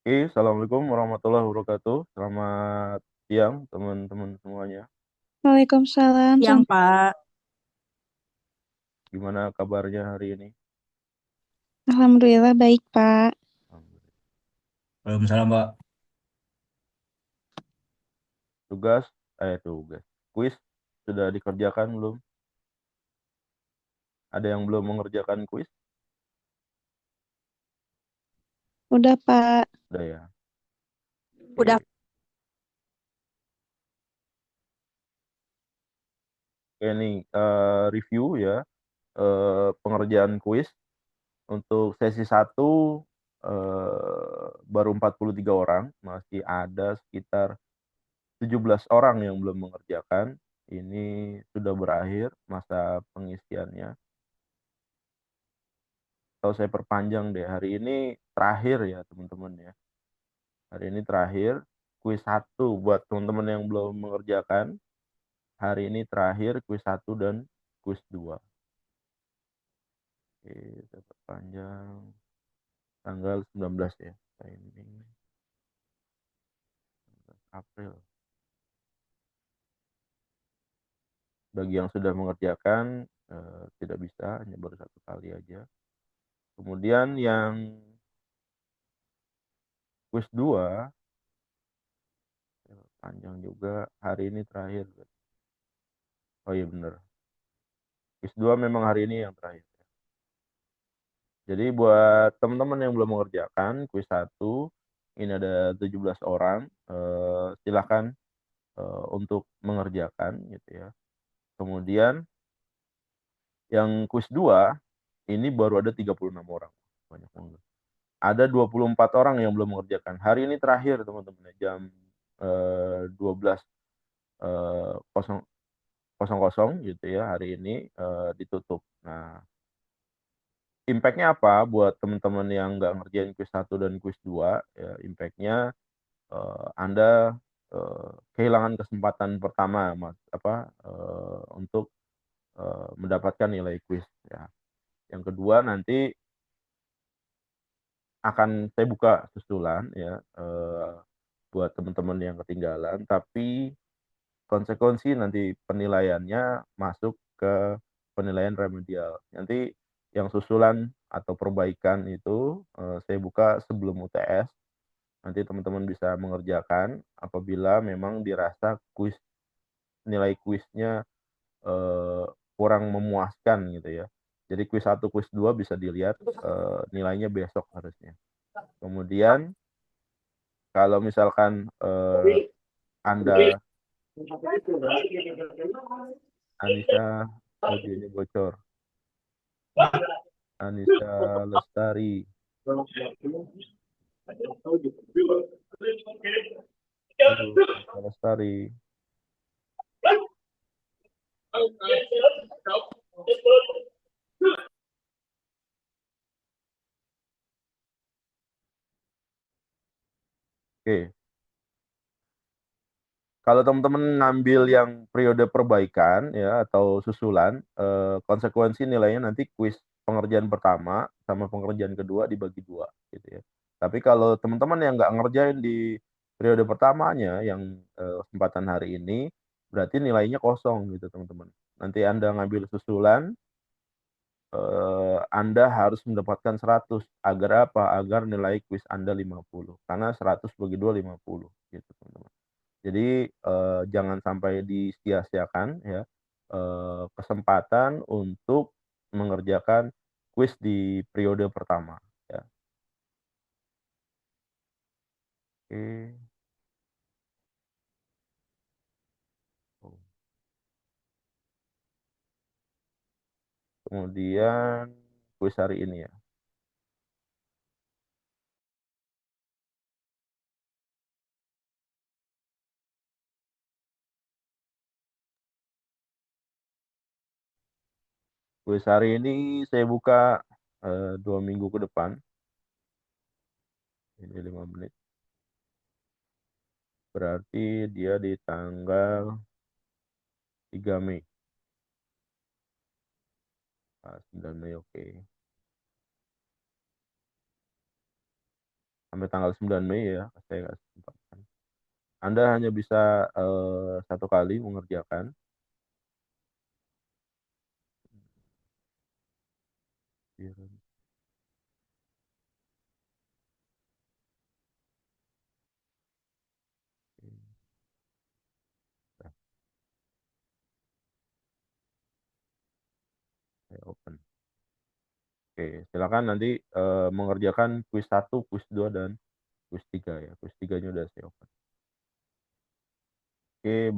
Oke, Assalamualaikum warahmatullahi wabarakatuh. Selamat siang, teman-teman semuanya. Waalaikumsalam. Yang Pak, Gimana kabarnya hari ini? Alhamdulillah baik, Pak. Alhamdulillah. Waalaikumsalam Pak. Tugas, tugas. Kuis sudah dikerjakan belum? Ada yang belum mengerjakan kuis? Udah, Pak. Udah ya. Udah. Oke, Oke nih, review ya. Pengerjaan kuis untuk sesi satu baru 43 orang, masih ada sekitar 17 orang yang belum mengerjakan. Ini sudah berakhir masa pengisiannya. Atau saya perpanjang deh. Hari ini terakhir ya teman-teman ya. Hari ini terakhir. Kuis satu buat teman-teman yang belum mengerjakan. Hari ini terakhir kuis satu dan kuis dua. Oke, saya perpanjang. Tanggal 19 ya. Ini April. Bagi yang sudah mengerjakan tidak bisa, hanya baru satu kali aja. Kemudian yang kuis 2 panjang juga, hari ini terakhir. Oh iya bener. Kuis 2 memang hari ini yang terakhir. Jadi buat teman-teman yang belum mengerjakan kuis satu, ini ada 17 orang, silakan untuk mengerjakan gitu ya. Kemudian yang kuis 2 ini baru ada 36 orang. Banyak banget. Ada 24 orang yang belum mengerjakan. Hari ini terakhir teman-teman ya, jam 12 kosong kosong kosong gitu ya, hari ini ditutup. Nah, impactnya apa buat teman-teman yang nggak ngerjain kuis satu dan kuis 2 ya, impactnya Anda kehilangan kesempatan pertama mas apa untuk mendapatkan nilai kuis ya. Yang kedua nanti akan saya buka susulan ya, buat teman-teman yang ketinggalan, tapi konsekuensi nanti penilaiannya masuk ke penilaian remedial. Nanti yang susulan atau perbaikan itu saya buka sebelum UTS. Nanti teman-teman bisa mengerjakan apabila memang dirasa nilai kuisnya eh, kurang memuaskan gitu ya. Jadi kuis satu, kuis 2 bisa dilihat nilainya besok harusnya. Kemudian kalau misalkan Anda Anissa audionya bocor. Anissa Lestari. Halo, Anissa Lestari. Oke. Kalau teman-teman ngambil yang periode perbaikan ya atau susulan, konsekuensi nilainya nanti kuis pengerjaan pertama sama pengerjaan kedua dibagi dua gitu ya. Tapi kalau teman-teman yang nggak ngerjain di periode pertamanya yang kesempatan hari ini, berarti nilainya kosong gitu teman-teman. Nanti Anda ngambil susulan, Anda harus mendapatkan 100. Agar apa? Agar nilai kuis Anda 50. Karena 100 bagi 2 50 gitu teman-teman. Jadi jangan sampai disia-siakan ya kesempatan untuk mengerjakan kuis di periode pertama ya. Oke. Kemudian kuis hari ini ya. Kuis hari ini saya buka 2 minggu ke depan. Ini 5 menit. Berarti dia di tanggal 3 Mei. 9 Mei oke. sampai tanggal 9 Mei ya, saya kasih kesempatan. Anda hanya bisa satu kali mengerjakan. Nah, saya open. Oke, silakan nanti mengerjakan kuis 1, kuis 2 dan kuis 3 ya. Kuis 3-nya udah saya open. Oke,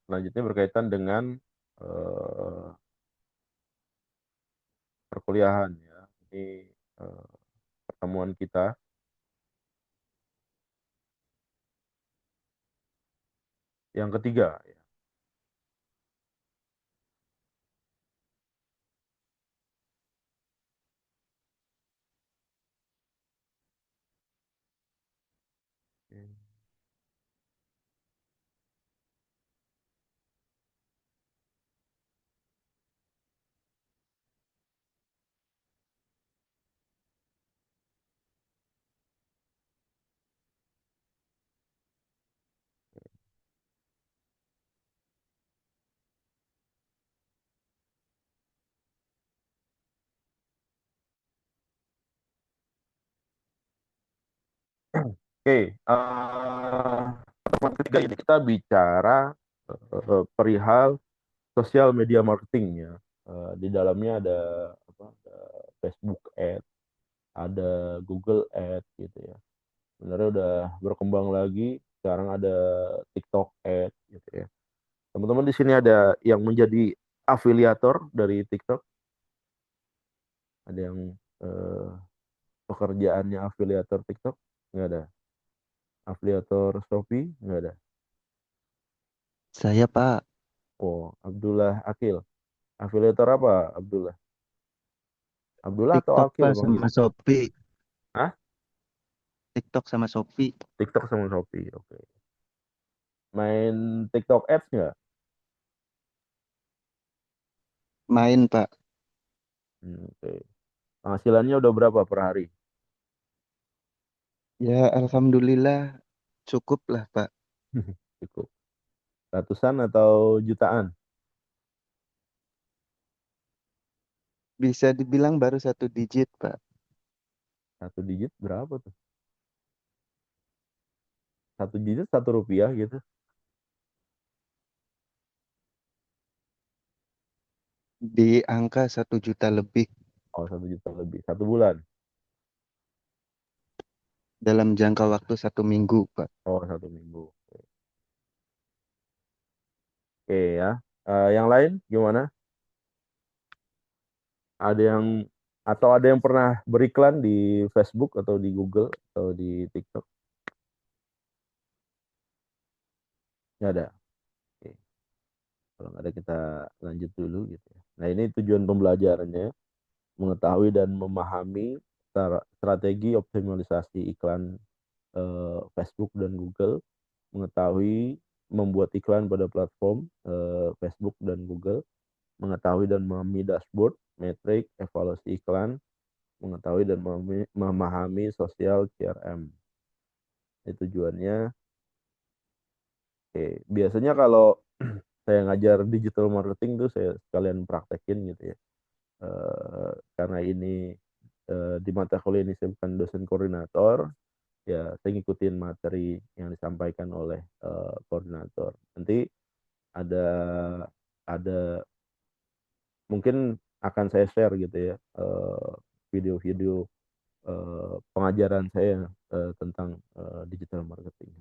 selanjutnya berkaitan dengan eh, perkuliahan ya. Ini eh, pertemuan kita yang ketiga ya. Oke, pertemuan ketiga ini kita bicara perihal sosial media marketing ya. Di dalamnya ada apa? Ada Facebook Ads, ada Google Ads gitu ya. Sebenarnya udah berkembang lagi. Sekarang ada TikTok Ads gitu ya. Teman-teman di sini ada yang menjadi afiliator dari TikTok, ada yang eh, pekerjaannya afiliator TikTok, nggak ada. Afiliator Shopee, nggak ada. Saya Pak, Oh, Abdullah Akil. Afiliator apa, Abdullah? Abdullah atau TikTok Akil Pak manggil? sama Shopee. Hah? TikTok sama Shopee. TikTok sama Shopee, oke. Main TikTok Ads nggak? Main Pak. Oke. Penghasilannya udah berapa per hari? Ya Alhamdulillah cukup lah Pak. Cukup. Ratusan atau jutaan? Bisa dibilang baru 1 digit Pak. Satu digit berapa tuh? Satu digit Rp1 gitu. Di angka 1 juta lebih Oh, 1 juta lebih. 1 bulan. dalam jangka waktu 1 minggu Pak. Oh, 1 minggu. Oke ya. Yang lain gimana? Ada yang atau ada yang pernah beriklan di Facebook atau di Google atau di TikTok? Nggak ada. Oke. Kalau nggak ada kita lanjut dulu gitu ya. Nah ini tujuan pembelajarannya, mengetahui dan memahami strategi optimalisasi iklan Facebook dan Google, mengetahui membuat iklan pada platform Facebook dan Google, mengetahui dan memahami dashboard, metrik, evaluasi iklan, mengetahui dan memahami sosial CRM. Itu tujuannya. Oke, biasanya kalau saya ngajar digital marketing tuh saya sekalian praktekin gitu ya. Karena ini di mata kuliah ini saya bukan dosen koordinator, ya saya ngikutin materi yang disampaikan oleh koordinator. Nanti ada ada mungkin akan saya share gitu ya video-video pengajaran saya tentang digital marketing.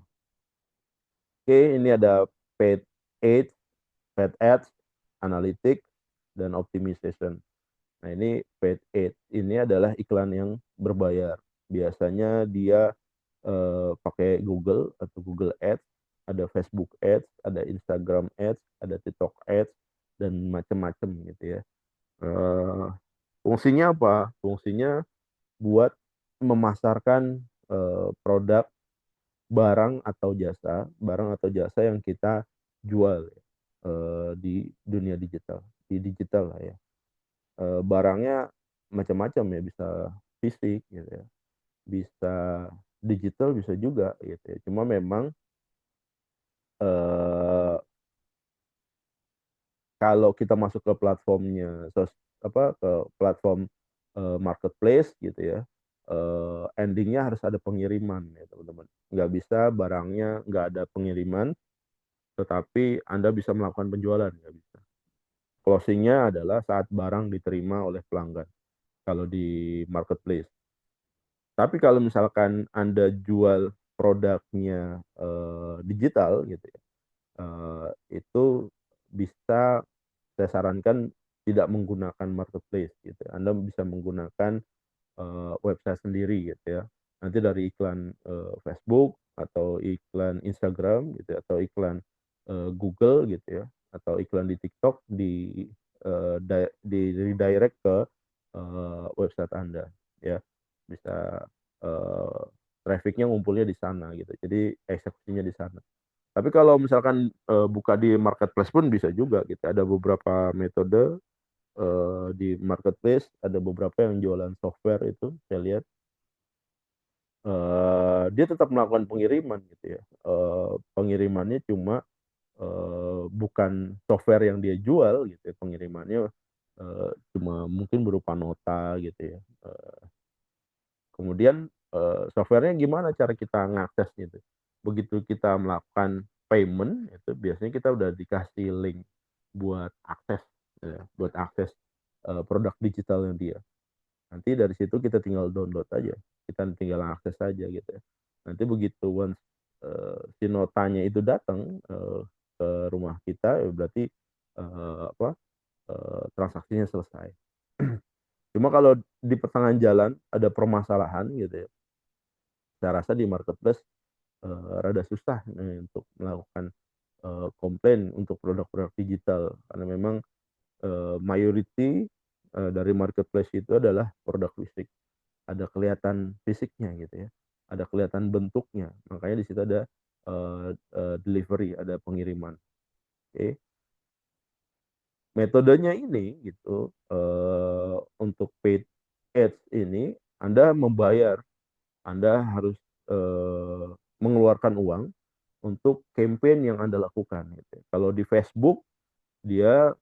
Oke, ini ada paid ads, paid ads, analytics, dan optimization. Nah, ini paid ads ini adalah iklan yang berbayar. Biasanya dia pakai Google atau Google Ads, ada Facebook Ads, ada Instagram Ads, ada TikTok Ads, dan macam-macam gitu ya. Eh, Fungsinya apa? Fungsinya buat memasarkan produk, barang atau jasa yang kita jual ya, di dunia digital, di digital lah ya. Barangnya macam-macam ya, bisa fisik gitu ya, bisa digital, bisa juga gitu ya. Cuma memang eh, kalau kita masuk ke platformnya ke platform marketplace gitu ya, endingnya harus ada pengiriman ya teman-teman. Nggak bisa barangnya nggak ada pengiriman tetapi Anda bisa melakukan penjualan, nggak bisa. Closingnya adalah saat barang diterima oleh pelanggan kalau di marketplace. Tapi kalau misalkan Anda jual produknya digital gitu ya, itu bisa saya sarankan tidak menggunakan marketplace gitu. Anda bisa menggunakan website sendiri gitu ya. Nanti dari iklan Facebook atau iklan Instagram gitu ya, atau iklan Google gitu ya, atau iklan di TikTok di redirect ke website Anda ya. Bisa eh, trafficnya ngumpulnya di sana gitu. Jadi eksekusinya di sana. Tapi kalau misalkan buka di marketplace pun bisa juga gitu. Ada beberapa metode di marketplace, ada beberapa yang jualan software itu saya lihat dia tetap melakukan pengiriman gitu ya. Pengirimannya cuma bukan software yang dia jual gitu ya. Pengirimannya cuma mungkin berupa nota gitu ya. Kemudian softwarenya gimana cara kita ngakses gitu. Begitu kita melakukan payment itu biasanya kita udah dikasih link buat akses ya, buat akses produk digitalnya dia. Nanti dari situ kita tinggal download aja, kita tinggal akses aja gitu ya. Nanti begitu once si notanya itu datang ke rumah kita, ya berarti transaksinya selesai. Cuma kalau di pertengahan jalan ada permasalahan gitu ya, saya rasa di marketplace rada susah untuk melakukan komplain untuk produk-produk digital karena memang mayority dari marketplace itu adalah produk fisik, ada kelihatan fisiknya gitu ya, ada kelihatan bentuknya, makanya di situ ada delivery, ada pengiriman. Oke. Metodenya ini gitu untuk paid ads ini Anda membayar, Anda harus mengeluarkan uang untuk campaign yang Anda lakukan gitu. Kalau di Facebook dia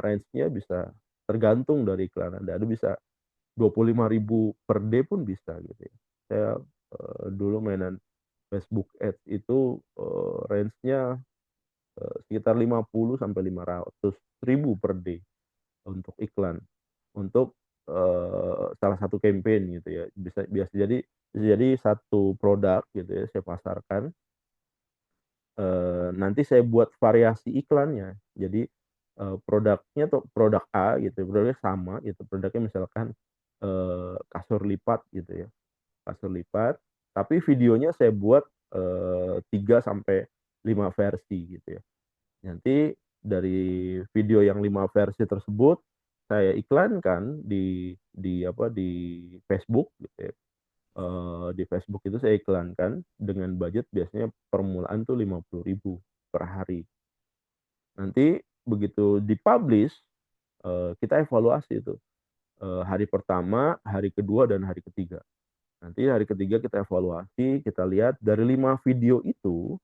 range-nya bisa tergantung dari iklan Anda. Ada bisa 25.000 per day pun bisa gitu ya. Saya dulu mainan Facebook Ads itu range-nya sekitar 50 sampai 500 ribu per day untuk iklan. Untuk salah satu campaign gitu ya. Bisa jadi satu produk gitu ya saya pasarkan. Nanti saya buat variasi iklannya. Jadi produknya tuh produk A gitu, produknya sama gitu. Produknya misalkan kasur lipat gitu ya, kasur lipat. Tapi videonya saya buat 3 sampai 5 versi gitu ya. Nanti dari video yang 5 versi tersebut saya iklankan di Facebook gitu ya. Di Facebook itu saya iklankan dengan budget biasanya permulaan tuh 50.000 per hari. Nanti begitu dipublish, kita evaluasi itu hari pertama, hari kedua, dan hari ketiga. Nanti hari ketiga kita evaluasi, kita lihat dari 5 video itu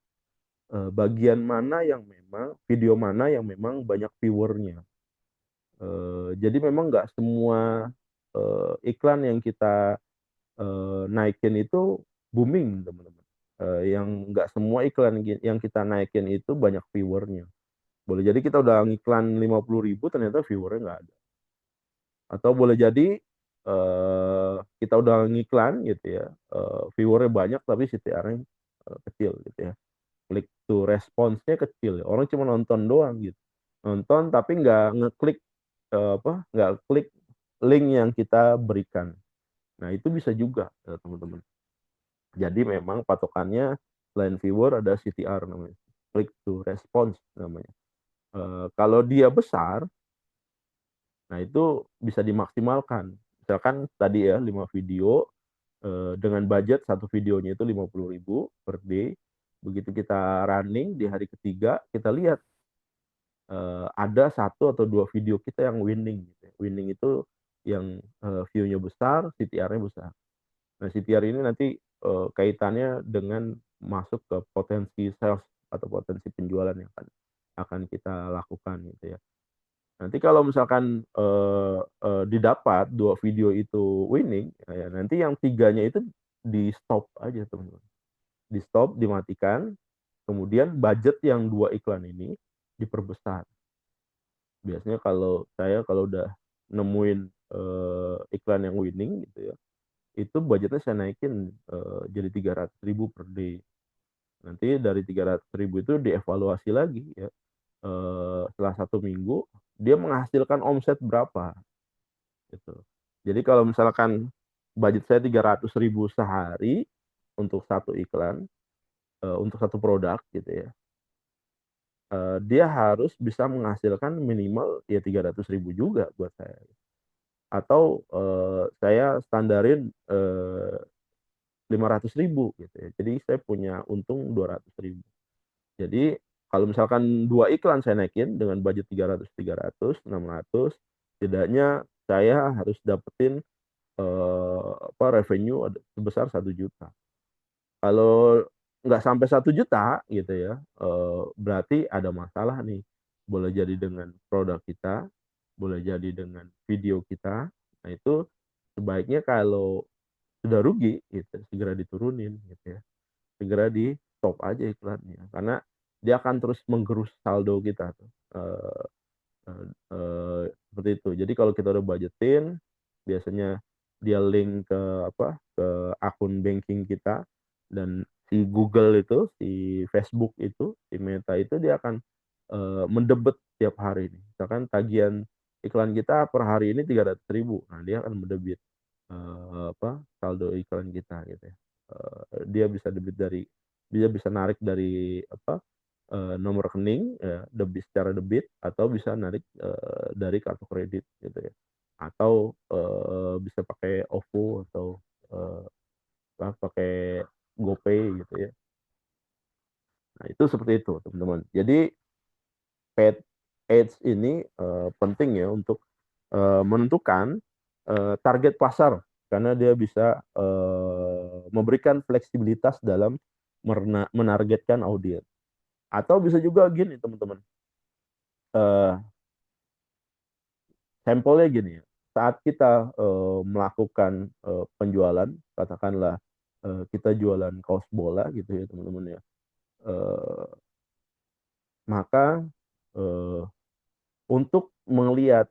bagian mana yang memang video mana yang memang banyak viewernya. Jadi memang nggak semua iklan yang kita naikin itu booming teman-teman. Yang nggak semua iklan yang kita naikin itu banyak viewernya. Boleh jadi kita udah ngiklan 50.000 ternyata viewernya nggak ada. Atau boleh jadi kita udah ngiklan gitu ya, viewernya banyak tapi CTR-nya kecil gitu ya. Click to response-nya kecil. Orang cuma nonton doang gitu. Nonton tapi nggak klik link yang kita berikan. Nah itu bisa juga teman-teman. Jadi memang patokannya selain viewer ada CTR namanya, click to response namanya. Kalau dia besar, nah itu bisa dimaksimalkan. Misalkan tadi ya 5 video dengan budget satu videonya itu 50.000 per day. Begitu kita running di hari ketiga, kita lihat ada satu atau dua video kita yang winning. Gitu. Winning itu yang view-nya besar, CTR-nya besar. Nah, CTR ini nanti kaitannya dengan masuk ke potensi sales atau potensi penjualan yang akan kita lakukan gitu ya. Nanti kalau misalkan didapat 2 video itu winning, ya nanti yang 3-nya itu di stop aja teman-teman. Di stop, dimatikan, kemudian budget yang 2 iklan ini diperbesar. Biasanya kalau udah nemuin iklan yang winning gitu ya, itu budgetnya saya naikin jadi 300.000 per day. Nanti dari 300.000 itu dievaluasi lagi ya. Setelah 1 minggu dia menghasilkan omset berapa gitu. Jadi kalau misalkan budget saya 300.000 sehari untuk satu iklan, untuk satu produk gitu ya, dia harus bisa menghasilkan minimal ya 300.000 juga buat saya. Atau saya standarin 500.000 gitu ya. Jadi saya punya untung 200.000. Jadi kalau misalkan 2 iklan saya naikin dengan budget 300, 300, 600, setidaknya saya harus dapetin revenue sebesar 1 juta. Kalau nggak sampai 1 juta gitu ya, berarti ada masalah nih. Boleh jadi dengan produk kita, boleh jadi dengan video kita. Nah itu sebaiknya kalau sudah rugi gitu segera diturunin gitu ya, segera di stop aja iklannya karena dia akan terus menggerus saldo kita tuh. Seperti itu. Jadi kalau kita udah budgetin, biasanya dia link ke ke akun banking kita, dan si Google itu, si Facebook itu, si Meta itu dia akan mendebet tiap hari ini. Misalkan tagihan iklan kita per hari ini 300.000, nah dia akan mendebit saldo iklan kita gitu ya. Dia bisa dia bisa narik dari nomor rekening ya, debit secara debit, atau bisa narik dari kartu kredit gitu ya, atau bisa pakai OVO atau eh, pakai GoPay gitu ya. Nah itu seperti itu teman-teman. Jadi paid ads ini penting ya untuk menentukan target pasar, karena dia bisa memberikan fleksibilitas dalam menargetkan audiens. Atau bisa juga gini teman-teman, eh, sampelnya gini ya, saat kita melakukan penjualan, katakanlah kita jualan kaos bola gitu ya teman-teman ya, eh, maka eh, untuk melihat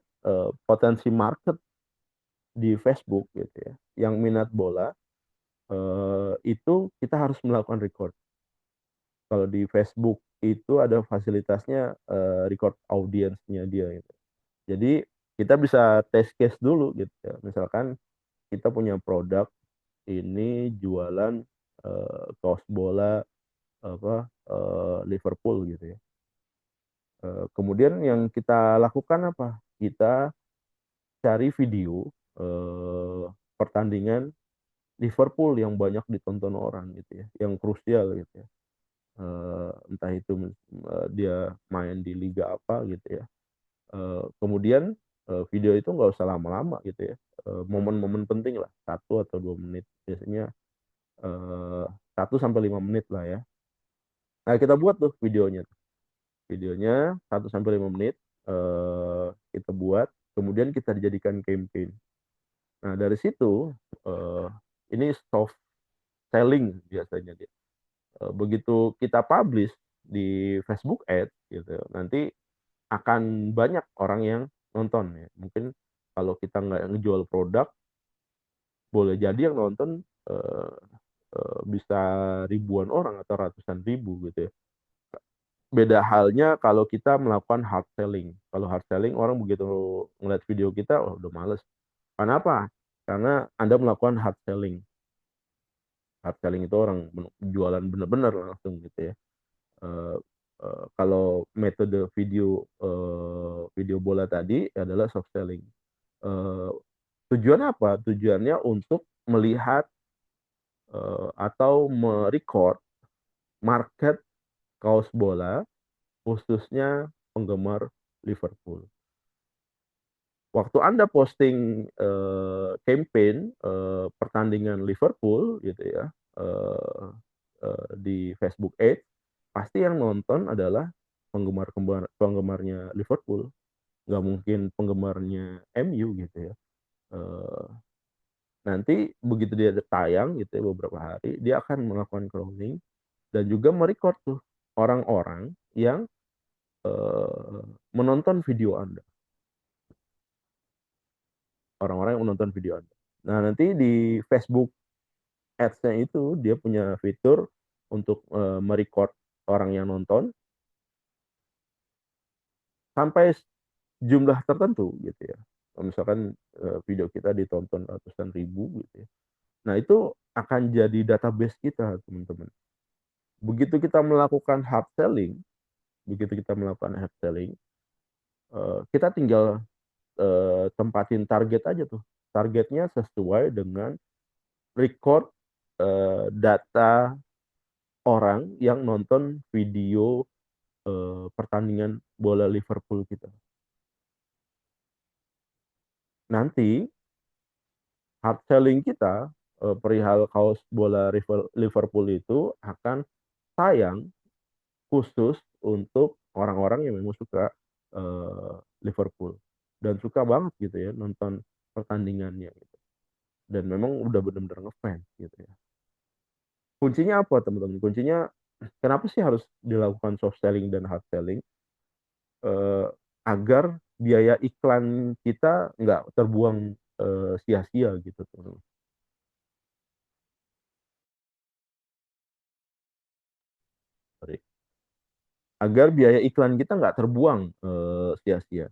potensi market di Facebook gitu ya, yang minat bola, itu kita harus melakukan record. Kalau di Facebook itu ada fasilitasnya record audiensnya dia gitu. Jadi kita bisa test case dulu gitu ya. Misalkan kita punya produk ini jualan kaos bola Liverpool gitu ya. Kemudian yang kita lakukan apa? Kita cari video pertandingan Liverpool yang banyak ditonton orang gitu ya, yang krusial gitu ya. Entah itu dia main di liga apa gitu ya. Kemudian video itu nggak usah lama-lama gitu ya. Momen-momen penting lah, 1 atau 2 menit biasanya, 1 sampai 5 menit lah ya. Nah kita buat tuh videonya 1 sampai 5 menit, kita buat, kemudian kita dijadikan campaign. Nah dari situ ini soft selling biasanya dia. Begitu kita publish di Facebook Ads gitu, nanti akan banyak orang yang nonton ya. Mungkin kalau kita nggak ngejual produk, boleh jadi yang nonton eh, bisa ribuan orang atau ratusan ribu gitu ya. Beda halnya kalau kita melakukan hard selling. Kalau hard selling, orang begitu ngeliat video kita, oh, udah males. Kenapa? Karena Anda melakukan hard selling. Hard selling itu orang jualan bener-bener langsung gitu ya. Eh, kalau metode video bola tadi adalah soft selling. Eh, Tujuan apa? Tujuannya untuk melihat atau merecord market kaos bola, khususnya penggemar Liverpool. waktu Anda posting campaign pertandingan Liverpool gitu ya di Facebook Ads, pasti yang nonton adalah penggemarnya Liverpool, nggak mungkin penggemarnya MU gitu ya. Nanti begitu dia tayang gitu ya beberapa hari, dia akan melakukan crawling dan juga merecord tuh orang-orang yang menonton video Anda, orang-orang yang menonton video Anda. Nah, nanti di Facebook Ads-nya itu dia punya fitur untuk merecord orang yang nonton sampai jumlah tertentu gitu ya. Misalkan video kita ditonton ratusan ribu gitu ya. Nah, itu akan jadi database kita, teman-teman. Begitu kita melakukan hard selling, kita tinggal tempatin target aja tuh. Targetnya sesuai dengan record data orang yang nonton video pertandingan bola Liverpool kita. Nanti hard selling kita perihal kaos bola Liverpool itu akan tayang khusus untuk orang-orang yang memang suka Liverpool dan suka banget gitu ya nonton pertandingannya gitu. Dan memang udah benar-benar ngefans gitu ya. Kuncinya apa, teman-teman? Kuncinya kenapa sih harus dilakukan soft selling dan hard selling? Agar biaya iklan kita nggak terbuang sia-sia gitu, teman-teman. Sorry. Agar biaya iklan kita nggak terbuang sia-sia.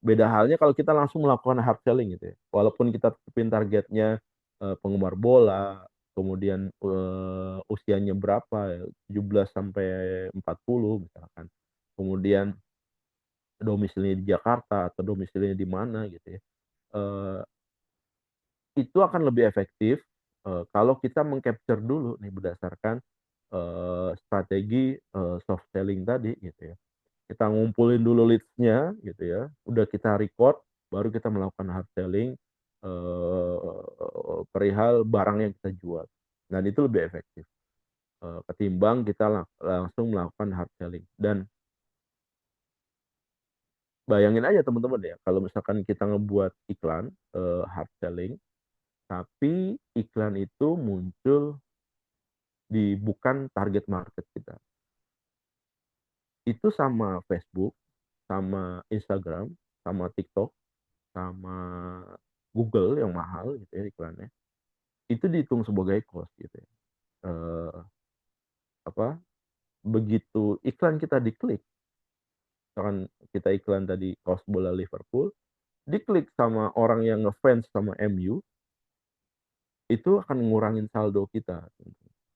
Beda halnya kalau kita langsung melakukan hard selling gitu ya. Walaupun kita tetapin targetnya penggemar bola, kemudian usianya berapa ya, 17 sampai 40 misalkan. Kemudian domisilinya di Jakarta atau domisilinya di mana gitu ya. Itu akan lebih efektif kalau kita mengcapture dulu nih berdasarkan strategi soft selling tadi gitu ya. Kita ngumpulin dulu leads-nya gitu ya, udah kita record, baru kita melakukan hard selling perihal barang yang kita jual. Dan itu lebih efektif ketimbang kita langsung melakukan hard selling. Dan bayangin aja teman-teman ya, kalau misalkan kita ngebuat iklan hard selling, tapi iklan itu muncul di bukan target market kita. Itu sama Facebook, sama Instagram, sama TikTok, sama Google yang mahal gitu ya iklannya. Itu dihitung sebagai cost gitu ya. Apa? Begitu iklan kita diklik, misalkan kita iklan tadi kaos bola Liverpool, diklik sama orang yang ngefans sama MU, itu akan ngurangin saldo kita,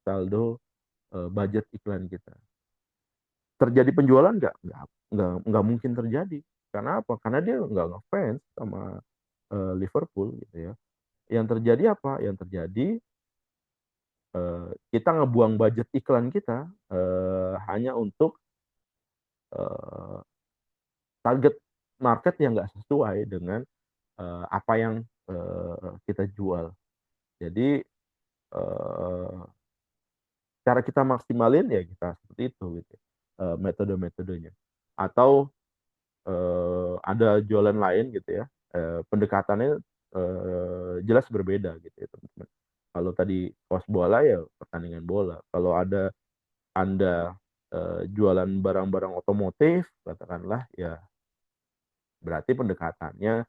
saldo budget iklan kita. Terjadi penjualan nggak mungkin terjadi. Karena apa? Karena dia nggak ngefans sama Liverpool gitu ya. Yang terjadi apa? Yang terjadi kita ngebuang budget iklan kita hanya untuk target market yang nggak sesuai dengan apa yang kita jual. Jadi cara kita maksimalin ya kita seperti itu gitu. Metode-metodenya. Atau ada jualan lain gitu ya. Pendekatannya jelas berbeda gitu ya teman-teman. Kalau tadi kaos bola ya pertandingan bola. Kalau ada Anda jualan barang-barang otomotif katakanlah ya berarti pendekatannya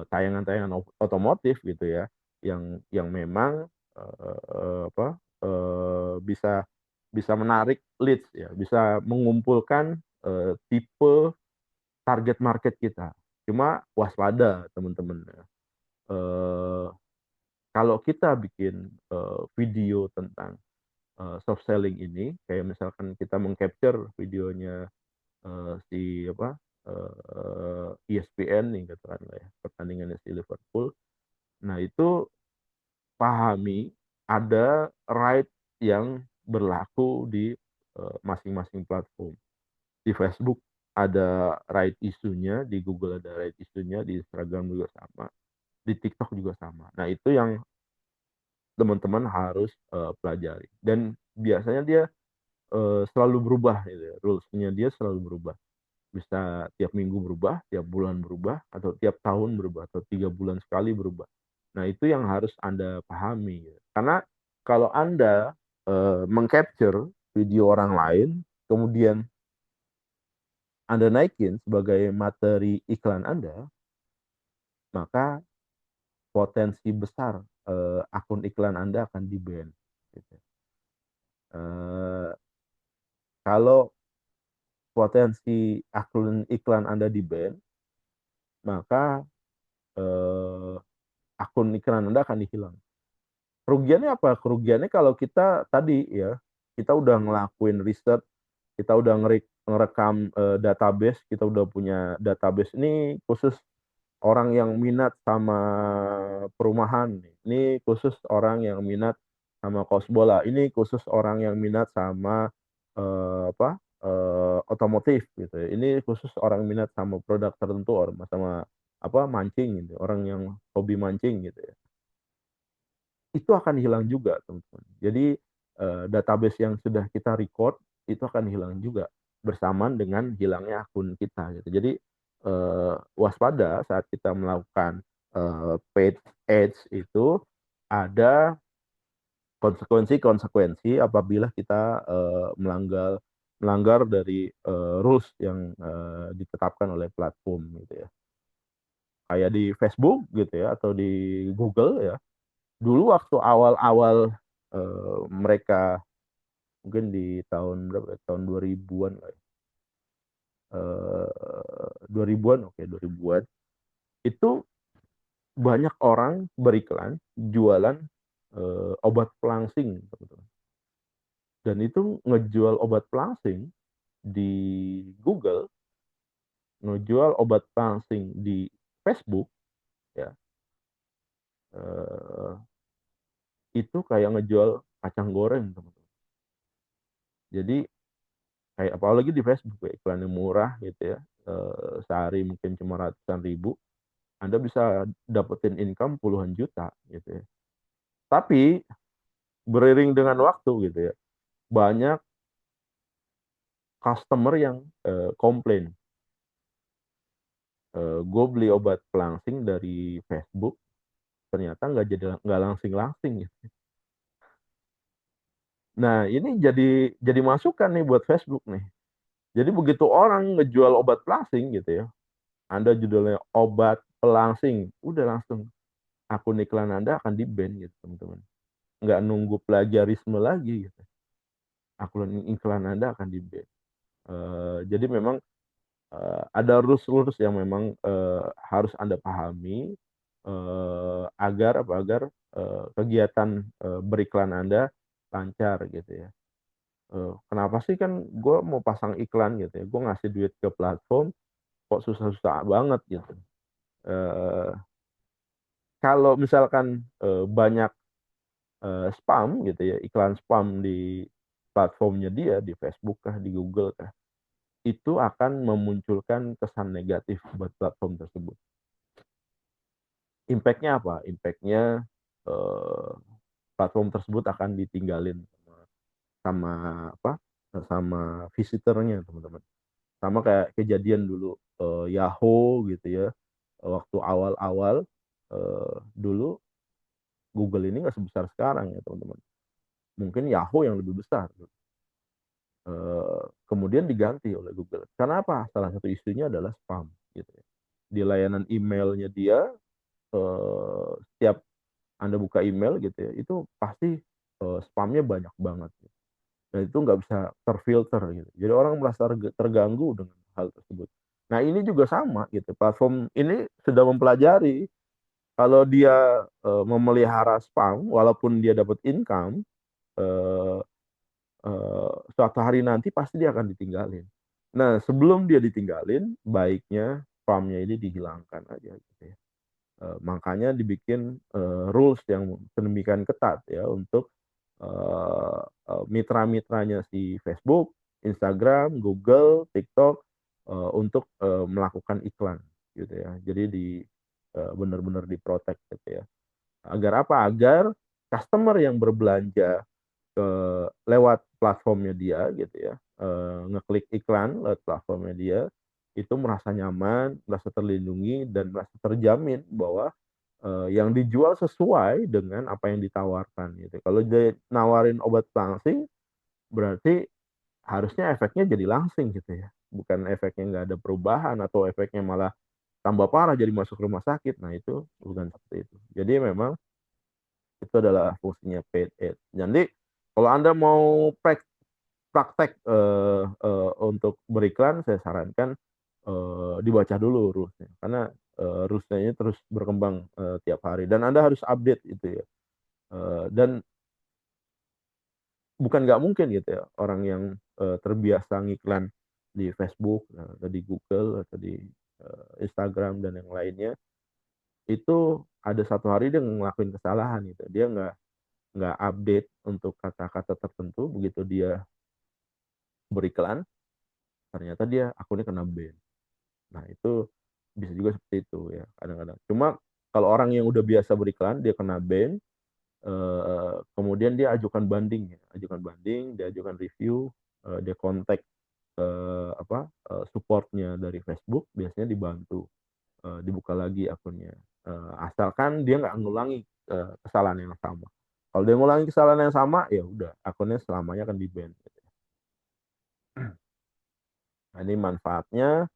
tayangan-tayangan otomotif gitu ya yang memang bisa bisa menarik leads ya, bisa mengumpulkan tipe target market kita. Cuma waspada teman-teman. Kalau kita bikin video tentang soft selling ini, kayak misalkan kita mengcapture videonya si apa ESPN nih katakanlah ya pertandingannya si Liverpool. Nah itu pahami ada right yang berlaku di masing-masing platform. Di Facebook ada right isunya, di Google ada right isunya, di Instagram juga sama, di TikTok juga sama. Nah, itu yang teman-teman harus pelajari. Dan biasanya dia selalu berubah gitu ya. Rules-nya dia selalu berubah. Bisa tiap minggu berubah, tiap bulan berubah, atau tiap tahun berubah, atau 3 bulan sekali berubah. Nah, itu yang harus Anda pahami. Gitu. Karena kalau Anda mengcapture video orang lain, kemudian Anda naikin sebagai materi iklan Anda, maka potensi besar akun iklan Anda akan di-ban. Gitu. Kalau potensi akun iklan Anda di-ban, maka akun iklan Anda akan dihilang. Kerugiannya apa? Kerugiannya kalau kita tadi ya, kita udah ngelakuin riset, kita udah ngerekam database, kita udah punya database ini khusus orang yang minat sama perumahan, ini khusus orang yang minat sama kaos bola, ini khusus orang yang minat sama otomotif gitu ya. Ini khusus orang minat sama produk tertentu, orang sama mancing gitu, orang yang hobi mancing gitu ya. Itu akan hilang juga, teman-teman. Jadi database yang sudah kita record itu akan hilang juga bersamaan dengan hilangnya akun kita gitu. Jadi waspada saat kita melakukan paid ads itu ada konsekuensi apabila kita melanggar dari rules yang ditetapkan oleh platform gitu ya. Kayak di Facebook gitu ya, atau di Google ya. Dulu waktu awal-awal mereka mungkin di tahun berapa ya? Tahun 2000-an lah ya. 2000-an, oke, 2000-an. Itu banyak orang beriklan jualan obat pelangsing, teman-teman. Dan itu ngejual obat pelangsing di Google, ngejual obat pelangsing di Facebook ya. eh, itu kayak ngejual kacang goreng, teman-teman. Jadi kayak apalagi di Facebook ya, iklannya murah gitu ya, sehari mungkin cuma ratusan ribu, Anda bisa dapetin income puluhan juta gitu ya. Tapi beriring dengan waktu gitu ya, banyak customer yang komplain, gue beli obat pelangsing dari Facebook, ternyata nggak langsing gitu. Nah, ini jadi masukan nih buat Facebook nih. Jadi begitu orang ngejual obat pelangsing gitu ya, Anda judulnya obat pelangsing, udah langsung akun iklan Anda akan di-ban gitu, teman-teman. Nggak nunggu plagiarisme lagi gitu. Akun iklan Anda akan di-ban. Jadi memang ada rules-rules yang memang harus Anda pahami agar kegiatan beriklan Anda lancar gitu ya. Kenapa sih, kan gue mau pasang iklan gitu ya, gue ngasih duit ke platform kok susah-susah banget gitu. Kalau misalkan banyak spam gitu ya, iklan spam di platformnya dia, di Facebook kah, di Google kah, itu akan memunculkan kesan negatif buat platform tersebut. Impact-nya apa? Impact-nya platform tersebut akan ditinggalin sama sama visitornya, teman-teman. Sama kayak kejadian dulu Yahoo gitu ya, waktu awal-awal dulu Google ini nggak sebesar sekarang ya, teman-teman. Mungkin Yahoo yang lebih besar. Kemudian diganti oleh Google. Karena apa? Salah satu isunya adalah spam gitu ya. Di layanan emailnya dia, setiap Anda buka email gitu ya, itu pasti spamnya banyak banget. Gitu. Dan itu nggak bisa terfilter gitu. Jadi orang merasa terganggu dengan hal tersebut. Nah, ini juga sama gitu. Platform ini sudah mempelajari kalau dia memelihara spam, walaupun dia dapat income, eh, suatu hari nanti pasti dia akan ditinggalin. Nah, sebelum dia ditinggalin, baiknya spamnya ini dihilangkan aja gitu ya. Makanya dibikin rules yang sedemikian ketat ya untuk mitra-mitranya si Facebook, Instagram, Google, TikTok untuk melakukan iklan gitu ya. Jadi benar-benar diprotek gitu ya. Agar apa? Agar customer yang berbelanja ke lewat platformnya dia gitu ya, ngeklik iklan lewat platformnya dia, itu merasa nyaman, merasa terlindungi, dan merasa terjamin bahwa yang dijual sesuai dengan apa yang ditawarkan gitu. Kalau dia nawarin obat langsing, berarti harusnya efeknya jadi langsing gitu ya, bukan efeknya nggak ada perubahan atau efeknya malah tambah parah jadi masuk rumah sakit. Nah itu bukan seperti itu. Jadi memang itu adalah fungsinya paid ads. Jadi kalau Anda mau praktek untuk beriklan, saya sarankan dibaca dulu rules-nya. Karena rules-nya ini terus berkembang tiap hari dan Anda harus update itu ya. Dan bukan nggak mungkin gitu ya orang yang terbiasa ngiklan di Facebook atau di Google atau di Instagram dan yang lainnya, itu ada satu hari dia ngelakuin kesalahan gitu. Dia nggak update untuk kata-kata tertentu, begitu dia beriklan ternyata dia akunnya kena ban. Nah itu bisa juga seperti itu ya kadang-kadang. Cuma kalau orang yang udah biasa beriklan dia kena ban, kemudian dia ajukan banding ya, ajukan banding, dia ajukan review, dia kontak supportnya dari Facebook, biasanya dibantu dibuka lagi akunnya. Asalkan dia nggak ngulangi kesalahan yang sama. Kalau dia ngulangi kesalahan yang sama, ya udah akunnya selamanya akan di-ban. Nah, ini manfaatnya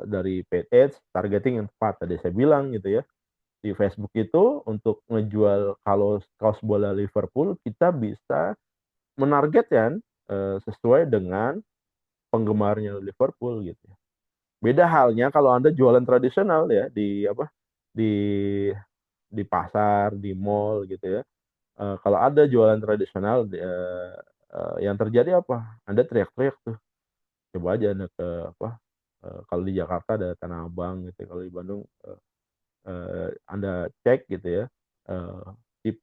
dari paid ads, targeting yang tepat. Tadi saya bilang gitu ya. Di Facebook itu untuk ngejual kalau kaos bola Liverpool, kita bisa menargetkan sesuai dengan penggemarnya Liverpool gitu ya. Beda halnya kalau Anda jualan tradisional ya di di pasar, di mall gitu ya. Kalau ada jualan tradisional yang terjadi apa? Anda teriak-teriak tuh. Coba aja Anda ke kalau di Jakarta ada Tanah Abang gitu, kalau di Bandung Anda cek gitu ya. Si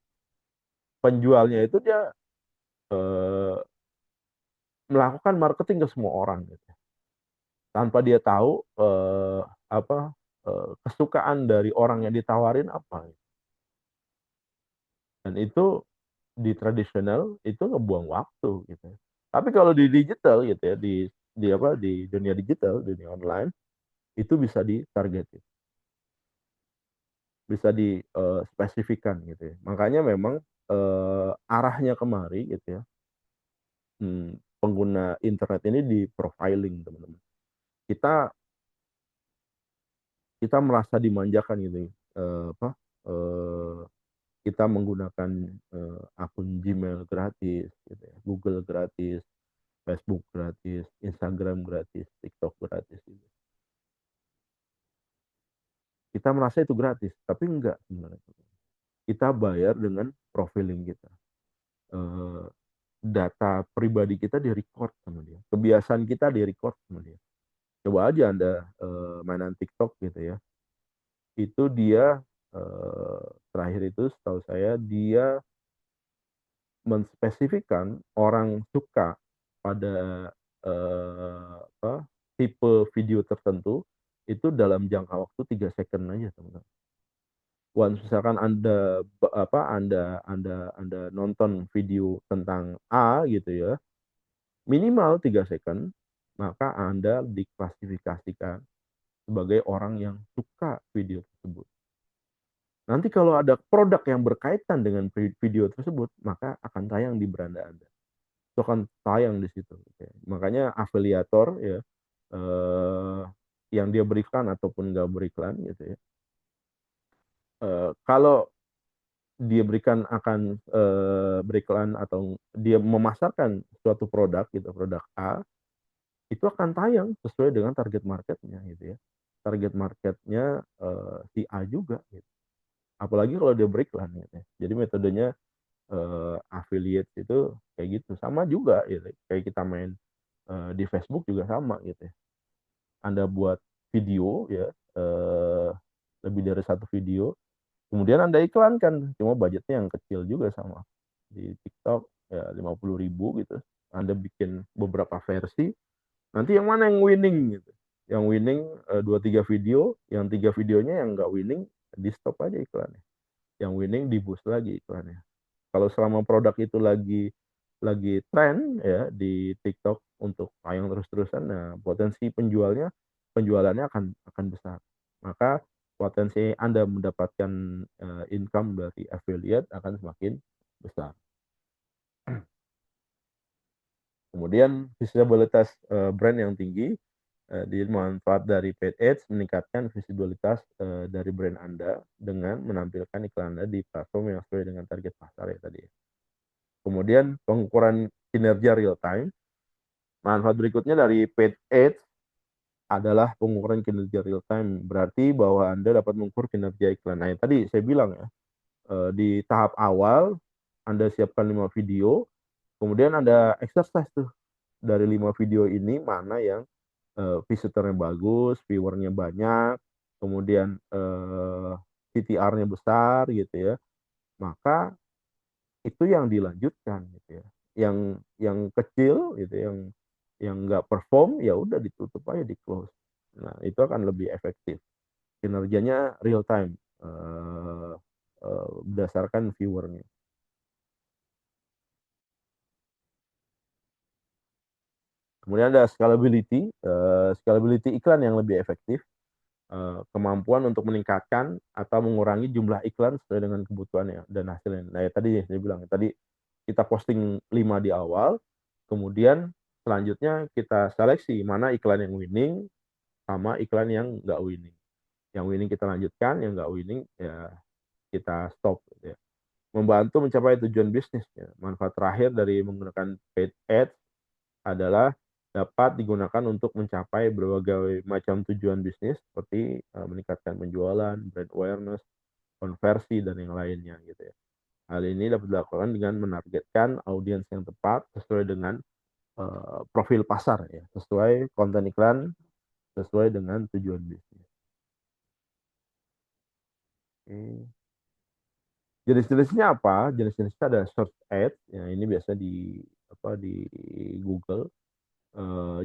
penjualnya itu dia eh, melakukan marketing ke semua orang gitu. Tanpa dia tahu apa kesukaan dari orang yang ditawarin apa. Dan itu di tradisional itu ngebuang waktu gitu. Tapi kalau di digital gitu ya, di dunia digital, dunia online itu bisa ditargetin, bisa dispesifikan gitu ya. Makanya memang arahnya kemari gitu ya. Pengguna internet ini di profiling teman-teman. Kita kita merasa dimanjakan gitu. Eh, apa? eh, kita menggunakan akun Gmail gratis, gitu ya, Google gratis, Facebook gratis, Instagram gratis, TikTok gratis. Gitu. Kita merasa itu gratis, tapi enggak sebenarnya. Kita bayar dengan profiling kita. Eh, Data pribadi kita direcord sama dia. Kebiasaan kita direcord sama dia. Coba aja Anda mainan TikTok gitu ya. Itu dia terakhir itu setahu saya dia menspesifikkan orang suka pada tipe video tertentu itu dalam jangka waktu 3 second aja teman-teman. Once misalkan anda nonton video tentang A gitu ya, minimal 3 second, maka Anda diklasifikasikan sebagai orang yang suka video tersebut. Nanti kalau ada produk yang berkaitan dengan video tersebut, maka akan tayang di beranda Anda. Itu akan tayang di situ. Makanya afiliator ya, yang dia berikan ataupun nggak berikan gitu ya. Kalau dia beriklan atau dia memasarkan suatu produk gitu, produk A, itu akan tayang sesuai dengan target marketnya gitu ya. Target marketnya si A juga gitu. Apalagi kalau dia beriklan gitu ya. Jadi metodenya affiliate itu kayak gitu. Sama juga gitu. Kayak kita main di Facebook juga sama gitu ya. Anda buat video ya, lebih dari satu video, kemudian Anda iklankan, cuma budgetnya yang kecil juga sama. Di TikTok ya 50.000 gitu. Anda bikin beberapa versi, Nanti yang mana yang winning gitu. Yang winning 2-3 video, yang 3 videonya yang nggak winning di stop aja iklannya. Yang winning di boost lagi iklannya. Kalau selama produk itu lagi tren ya di TikTok untuk tayang terus-terusan, nah potensi penjualannya akan besar. Maka potensi Anda mendapatkan income dari affiliate akan semakin besar. Kemudian visibilitas brand yang tinggi, jadi manfaat dari paid ads meningkatkan visibilitas dari brand Anda dengan menampilkan iklan Anda di platform yang sesuai dengan target pasar ya tadi. Kemudian pengukuran kinerja real time. Manfaat berikutnya dari paid ads adalah pengukuran kinerja real time. Berarti bahwa Anda dapat mengukur kinerja iklan. Nah, yang tadi saya bilang ya, di tahap awal Anda siapkan 5 video, kemudian ada exercise tuh dari 5 video ini mana yang visitornya bagus, viewernya banyak, kemudian CTR-nya besar gitu ya. Maka itu yang dilanjutkan gitu ya. Yang kecil gitu, yang nggak perform ya udah ditutup aja, di close. Nah, itu akan lebih efektif. Kinerjanya real time berdasarkan viewernya. Kemudian ada scalability, scalability iklan yang lebih efektif, kemampuan untuk meningkatkan atau mengurangi jumlah iklan sesuai dengan kebutuhannya dan hasilnya. Nah, ya tadi saya bilang, tadi kita posting 5 di awal, kemudian selanjutnya kita seleksi mana iklan yang winning sama iklan yang nggak winning. Yang winning kita lanjutkan, yang nggak winning ya kita stop gitu ya. Membantu mencapai tujuan bisnis ya. Manfaat terakhir dari menggunakan paid ads adalah dapat digunakan untuk mencapai berbagai macam tujuan bisnis seperti meningkatkan penjualan, brand awareness, konversi dan yang lainnya gitu ya. Hal ini dapat dilakukan dengan menargetkan audiens yang tepat sesuai dengan profil pasar ya, sesuai konten iklan, sesuai dengan tujuan bisnis. Oke. Jenis-jenisnya apa? Jenis-jenisnya ada search ads, ya ini biasa di Google.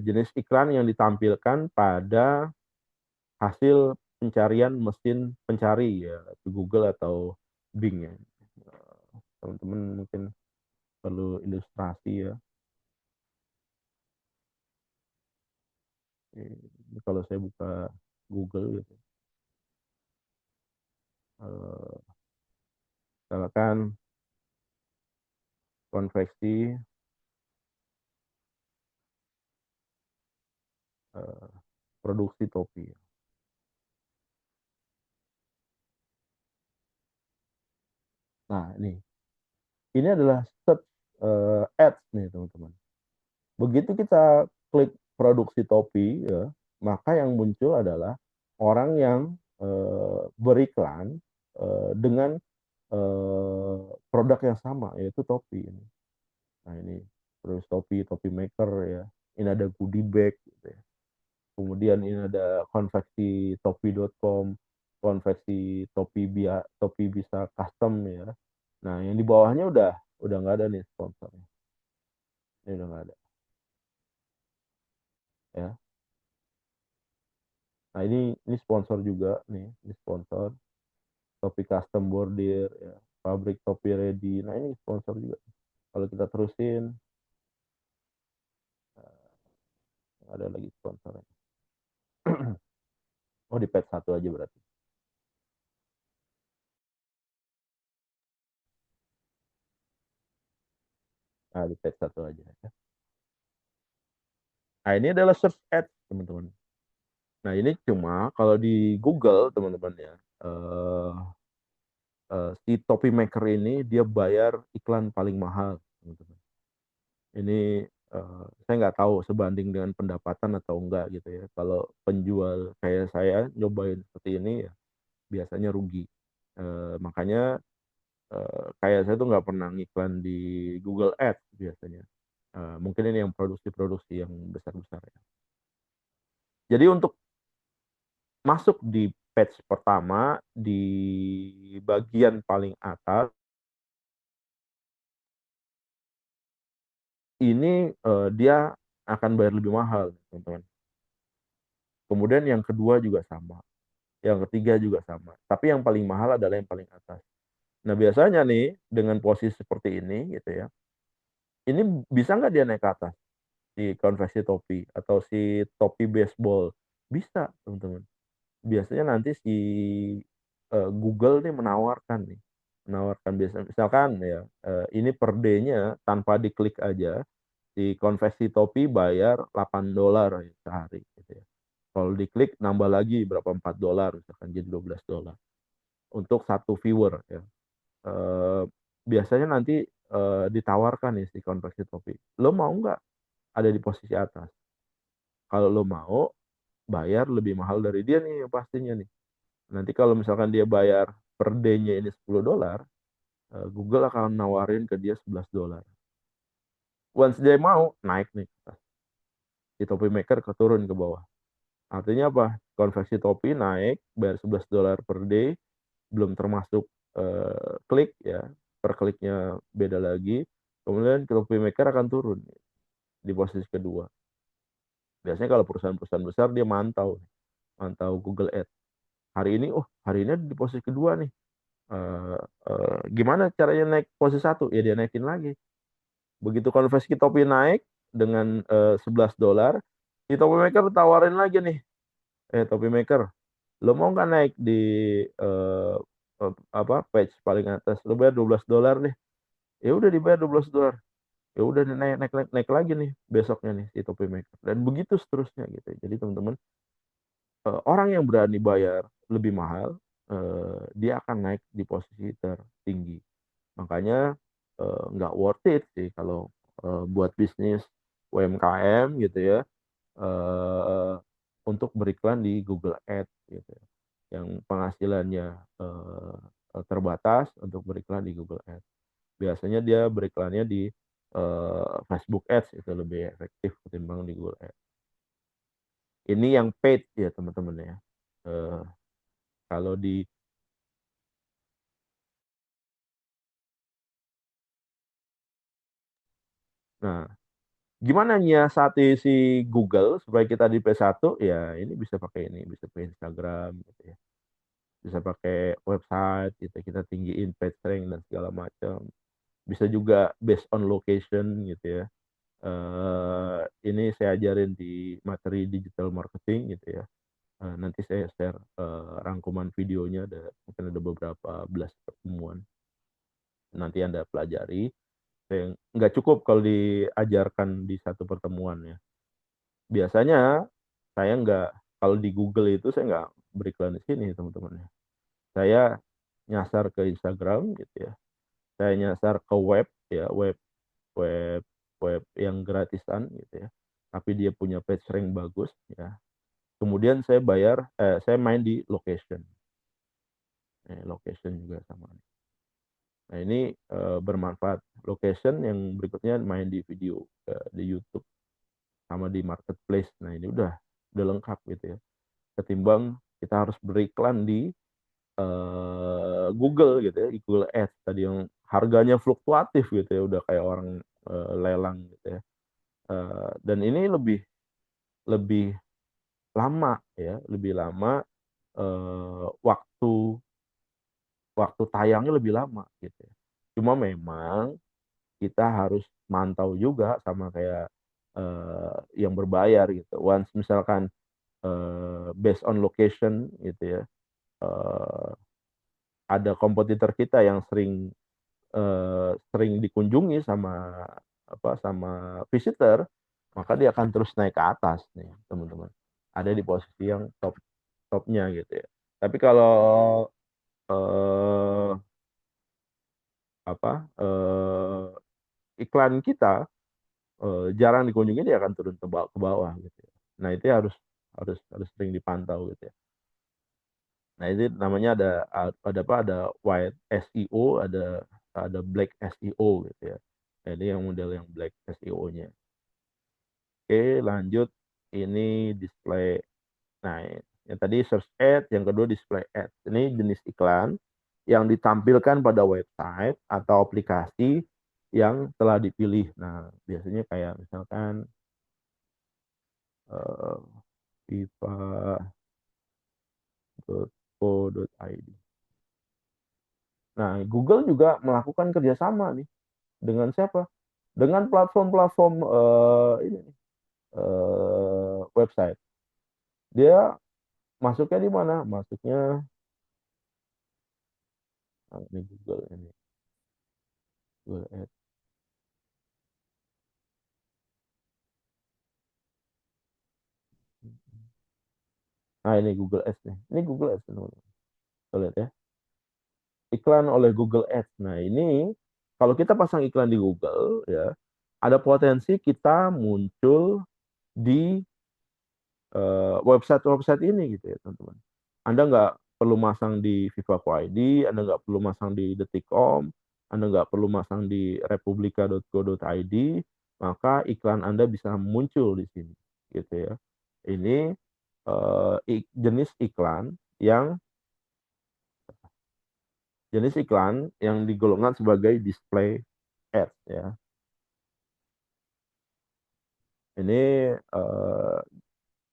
Jenis iklan yang ditampilkan pada hasil pencarian mesin pencari ya, Google atau Bing ya. Teman-teman mungkin perlu ilustrasi ya. Ini kalau saya buka Google gitu, misalkan konveksi produksi topi. Nah, ini adalah search ads nih teman-teman. Begitu kita klik produksi topi ya, maka yang muncul adalah orang yang beriklan dengan produk yang sama, yaitu topi ini. Nah, ini terus topi maker ya. Ini ada goodie bag gitu ya. Kemudian ini ada konveksi topi.com, konveksi topi bisa custom ya. Nah, yang di bawahnya udah nggak ada nih sponsornya. Ini udah nggak ada ya. Nah, ini sponsor juga nih, ini sponsor topi custom bordir ya, pabrik topi ready. Nah, ini sponsor juga. Kalau kita terusin ada lagi sponsornya. Oh, di page 1 aja berarti. Nah, di page 1 aja ya. Nah, ini adalah search ads, teman-teman. Nah, ini cuma kalau di Google, teman-teman ya, si topi maker ini dia bayar iklan paling mahal, teman-teman. Ini saya nggak tahu sebanding dengan pendapatan atau enggak gitu ya. Kalau penjual kayak saya nyobain seperti ini ya biasanya rugi. Makanya kayak saya tuh nggak pernah ngiklan di Google Ads biasanya. Mungkin ini yang produksi-produksi yang besar-besar ya. Jadi untuk masuk di page pertama di bagian paling atas ini dia akan bayar lebih mahal, teman-teman. Kemudian yang kedua juga sama, yang ketiga juga sama. Tapi yang paling mahal adalah yang paling atas. Nah, biasanya nih dengan posisi seperti ini gitu ya, ini bisa nggak dia naik ke atas si konveksi topi atau si topi baseball? Bisa, teman-teman. Biasanya nanti si Google nih menawarkan biasa misalkan ya, ini per day-nya tanpa diklik aja si konveksi topi bayar $8 ya, sehari gitu ya. Kalau diklik nambah lagi berapa, $4 misalkan jadi $12 untuk satu viewer ya. Eh, Biasanya nanti ditawarkan nih si konveksi topi. Lo mau nggak ada di posisi atas? Kalau lo mau, bayar lebih mahal dari dia nih pastinya nih. Nanti kalau misalkan dia bayar per day-nya ini $10, Google akan nawarin ke dia $11. Once dia mau, naik nih. Si topi maker keturun ke bawah. Artinya apa? Konversi topi naik, bayar $11 per day, belum termasuk klik ya. Per kliknya beda lagi. Kemudian topi maker akan turun di posisi kedua. Biasanya kalau perusahaan-perusahaan besar dia mantau Google Ads. Hari ini di posisi kedua nih. Gimana caranya naik posisi satu? Ya dia naikin lagi. Begitu konversi topi naik dengan $11, si topi maker tawarin lagi nih, topi maker, lo mau nggak naik di eh, page paling atas? Lo bayar $12 deh. Ya udah dibayar $12. Ya udah naik, naik naik naik lagi nih besoknya nih si topi maker. Dan begitu seterusnya gitu. Jadi teman-teman, orang yang berani bayar lebih mahal, dia akan naik di posisi tertinggi. Makanya nggak worth it sih kalau buat bisnis UMKM gitu ya, eh, untuk beriklan di Google Ads gitu ya, yang penghasilannya terbatas untuk beriklan di Google Ads. Biasanya dia beriklannya di Facebook Ads itu lebih efektif ketimbang di Google Ads. Ini yang paid ya teman-teman ya. Eh, Kalau di Nah, gimana nyiasati si Google supaya kita di P1? Ya, ini bisa pakai ini, bisa pakai Instagram gitu ya. Bisa pakai website gitu, kita tinggiin page rank dan segala macam. Bisa juga based on location gitu ya. Ini saya ajarin di materi digital marketing gitu ya. Nanti saya share rangkuman videonya, mungkin ada beberapa belas pertemuan. Nanti Anda pelajari. Nggak cukup kalau diajarkan di satu pertemuan ya. Biasanya saya nggak, kalau di Google itu saya nggak beriklan di sini teman-teman ya. Saya nyasar ke Instagram gitu ya. Saya nyasar ke web ya, web web yang gratisan gitu ya. Tapi dia punya page rank bagus ya. Kemudian saya main di location. Location juga sama. Nah ini bermanfaat. Location yang berikutnya main di video di YouTube sama di marketplace. Nah ini udah lengkap gitu ya. Ketimbang kita harus beriklan di Google gitu ya, Google Ads tadi yang harganya fluktuatif gitu ya, udah kayak orang lelang gitu ya. Dan ini lebih lebih lama ya, lebih lama, waktu waktu tayangnya lebih lama gitu ya. Cuma memang kita harus mantau juga sama kayak yang berbayar gitu. Once misalkan based on location gitu ya, eh, ada kompetitor kita yang sering dikunjungi sama visitor, maka dia akan terus naik ke atas nih teman-teman. Ada di posisi yang topnya gitu ya. Tapi kalau eh, iklan kita jarang dikunjungi, dia akan turun ke bawah gitu ya. Nah itu harus harus harus sering dipantau gitu ya. Nah itu namanya ada white SEO, ada black SEO gitu ya. Jadi yang model yang black SEO-nya. Oke, lanjut. Ini display. Nah, yang tadi search ad, yang kedua display ad. Ini jenis iklan yang ditampilkan pada website atau aplikasi yang telah dipilih. Nah, biasanya kayak misalkan eh, fifa.co.id. Nah, Google juga melakukan kerjasama nih dengan siapa? Dengan platform-platform ini website. Dia masuknya di mana? Masuknya ini Google ini Google Ads. Nah, ini Google Ads nih. Ini Google Ads teman-teman. Kita lihat ya. Iklan oleh Google Ads. Nah, ini kalau kita pasang iklan di Google ya, ada potensi kita muncul di website-website ini gitu ya, teman-teman. Anda nggak perlu masang di Viva.co.id, Anda nggak perlu masang di Detikcom, Anda nggak perlu masang di republika.co.id, maka iklan Anda bisa muncul di sini, gitu ya. Ini jenis iklan yang digolongkan sebagai display ads ya. Ini eh,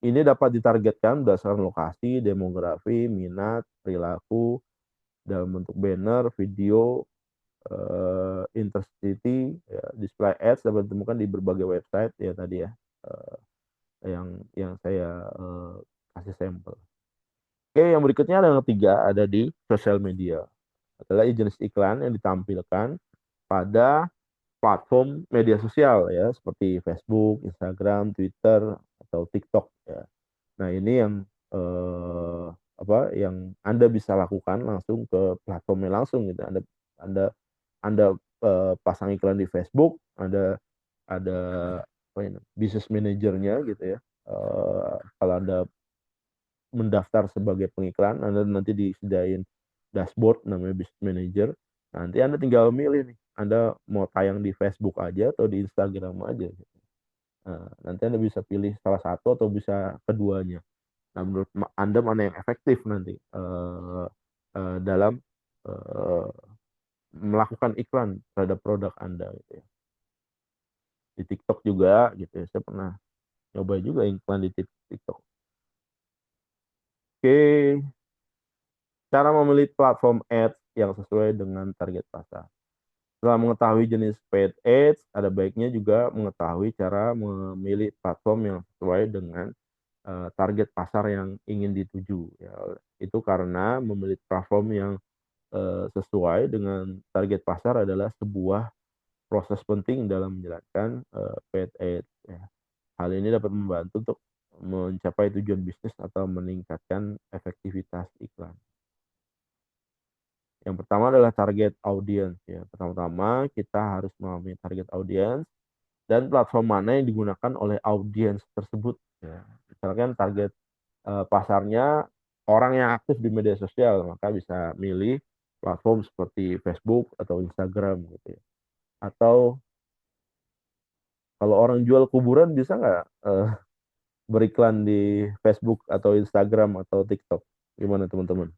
ini dapat ditargetkan berdasarkan lokasi, demografi, minat, perilaku dalam bentuk banner, video, interstiti, ya, display ads dapat ditemukan di berbagai website ya tadi ya, eh, yang saya kasih sampel. Oke, yang berikutnya ada yang ketiga, ada di sosial media. Adalah jenis iklan yang ditampilkan pada platform media sosial ya, seperti Facebook, Instagram, Twitter, atau TikTok ya. Nah, ini yang eh, yang Anda bisa lakukan langsung ke platformnya langsung gitu. Anda Anda pasang iklan di Facebook, ada apa ini, business manajernya gitu ya. Kalau Anda mendaftar sebagai pengiklan, Anda nanti disediain dashboard namanya business manager. Nanti Anda tinggal milih nih, Anda mau tayang di Facebook aja atau di Instagram aja gitu. Nah, nanti Anda bisa pilih salah satu atau bisa keduanya. Nah, menurut Anda mana yang efektif nanti dalam eh, melakukan iklan terhadap produk Anda gitu ya. Di TikTok juga gitu ya. Saya pernah nyoba juga iklan di TikTok. Oke, cara memilih platform ads yang sesuai dengan target pasar. Setelah mengetahui jenis paid ads, ada baiknya juga mengetahui cara memilih platform yang sesuai dengan target pasar yang ingin dituju. Ya, itu karena memilih platform yang sesuai dengan target pasar adalah sebuah proses penting dalam menjalankan paid ads. Ya. Hal ini dapat membantu untuk mencapai tujuan bisnis atau meningkatkan efektivitas iklan. Yang pertama adalah target audience. Ya. Pertama-tama kita harus memahami target audience dan platform mana yang digunakan oleh audiens tersebut. Ya. Misalkan target pasarnya orang yang aktif di media sosial, maka bisa milih platform seperti Facebook atau Instagram gitu ya. Atau kalau orang jual kuburan bisa nggak beriklan di Facebook atau Instagram atau TikTok? Gimana teman-teman?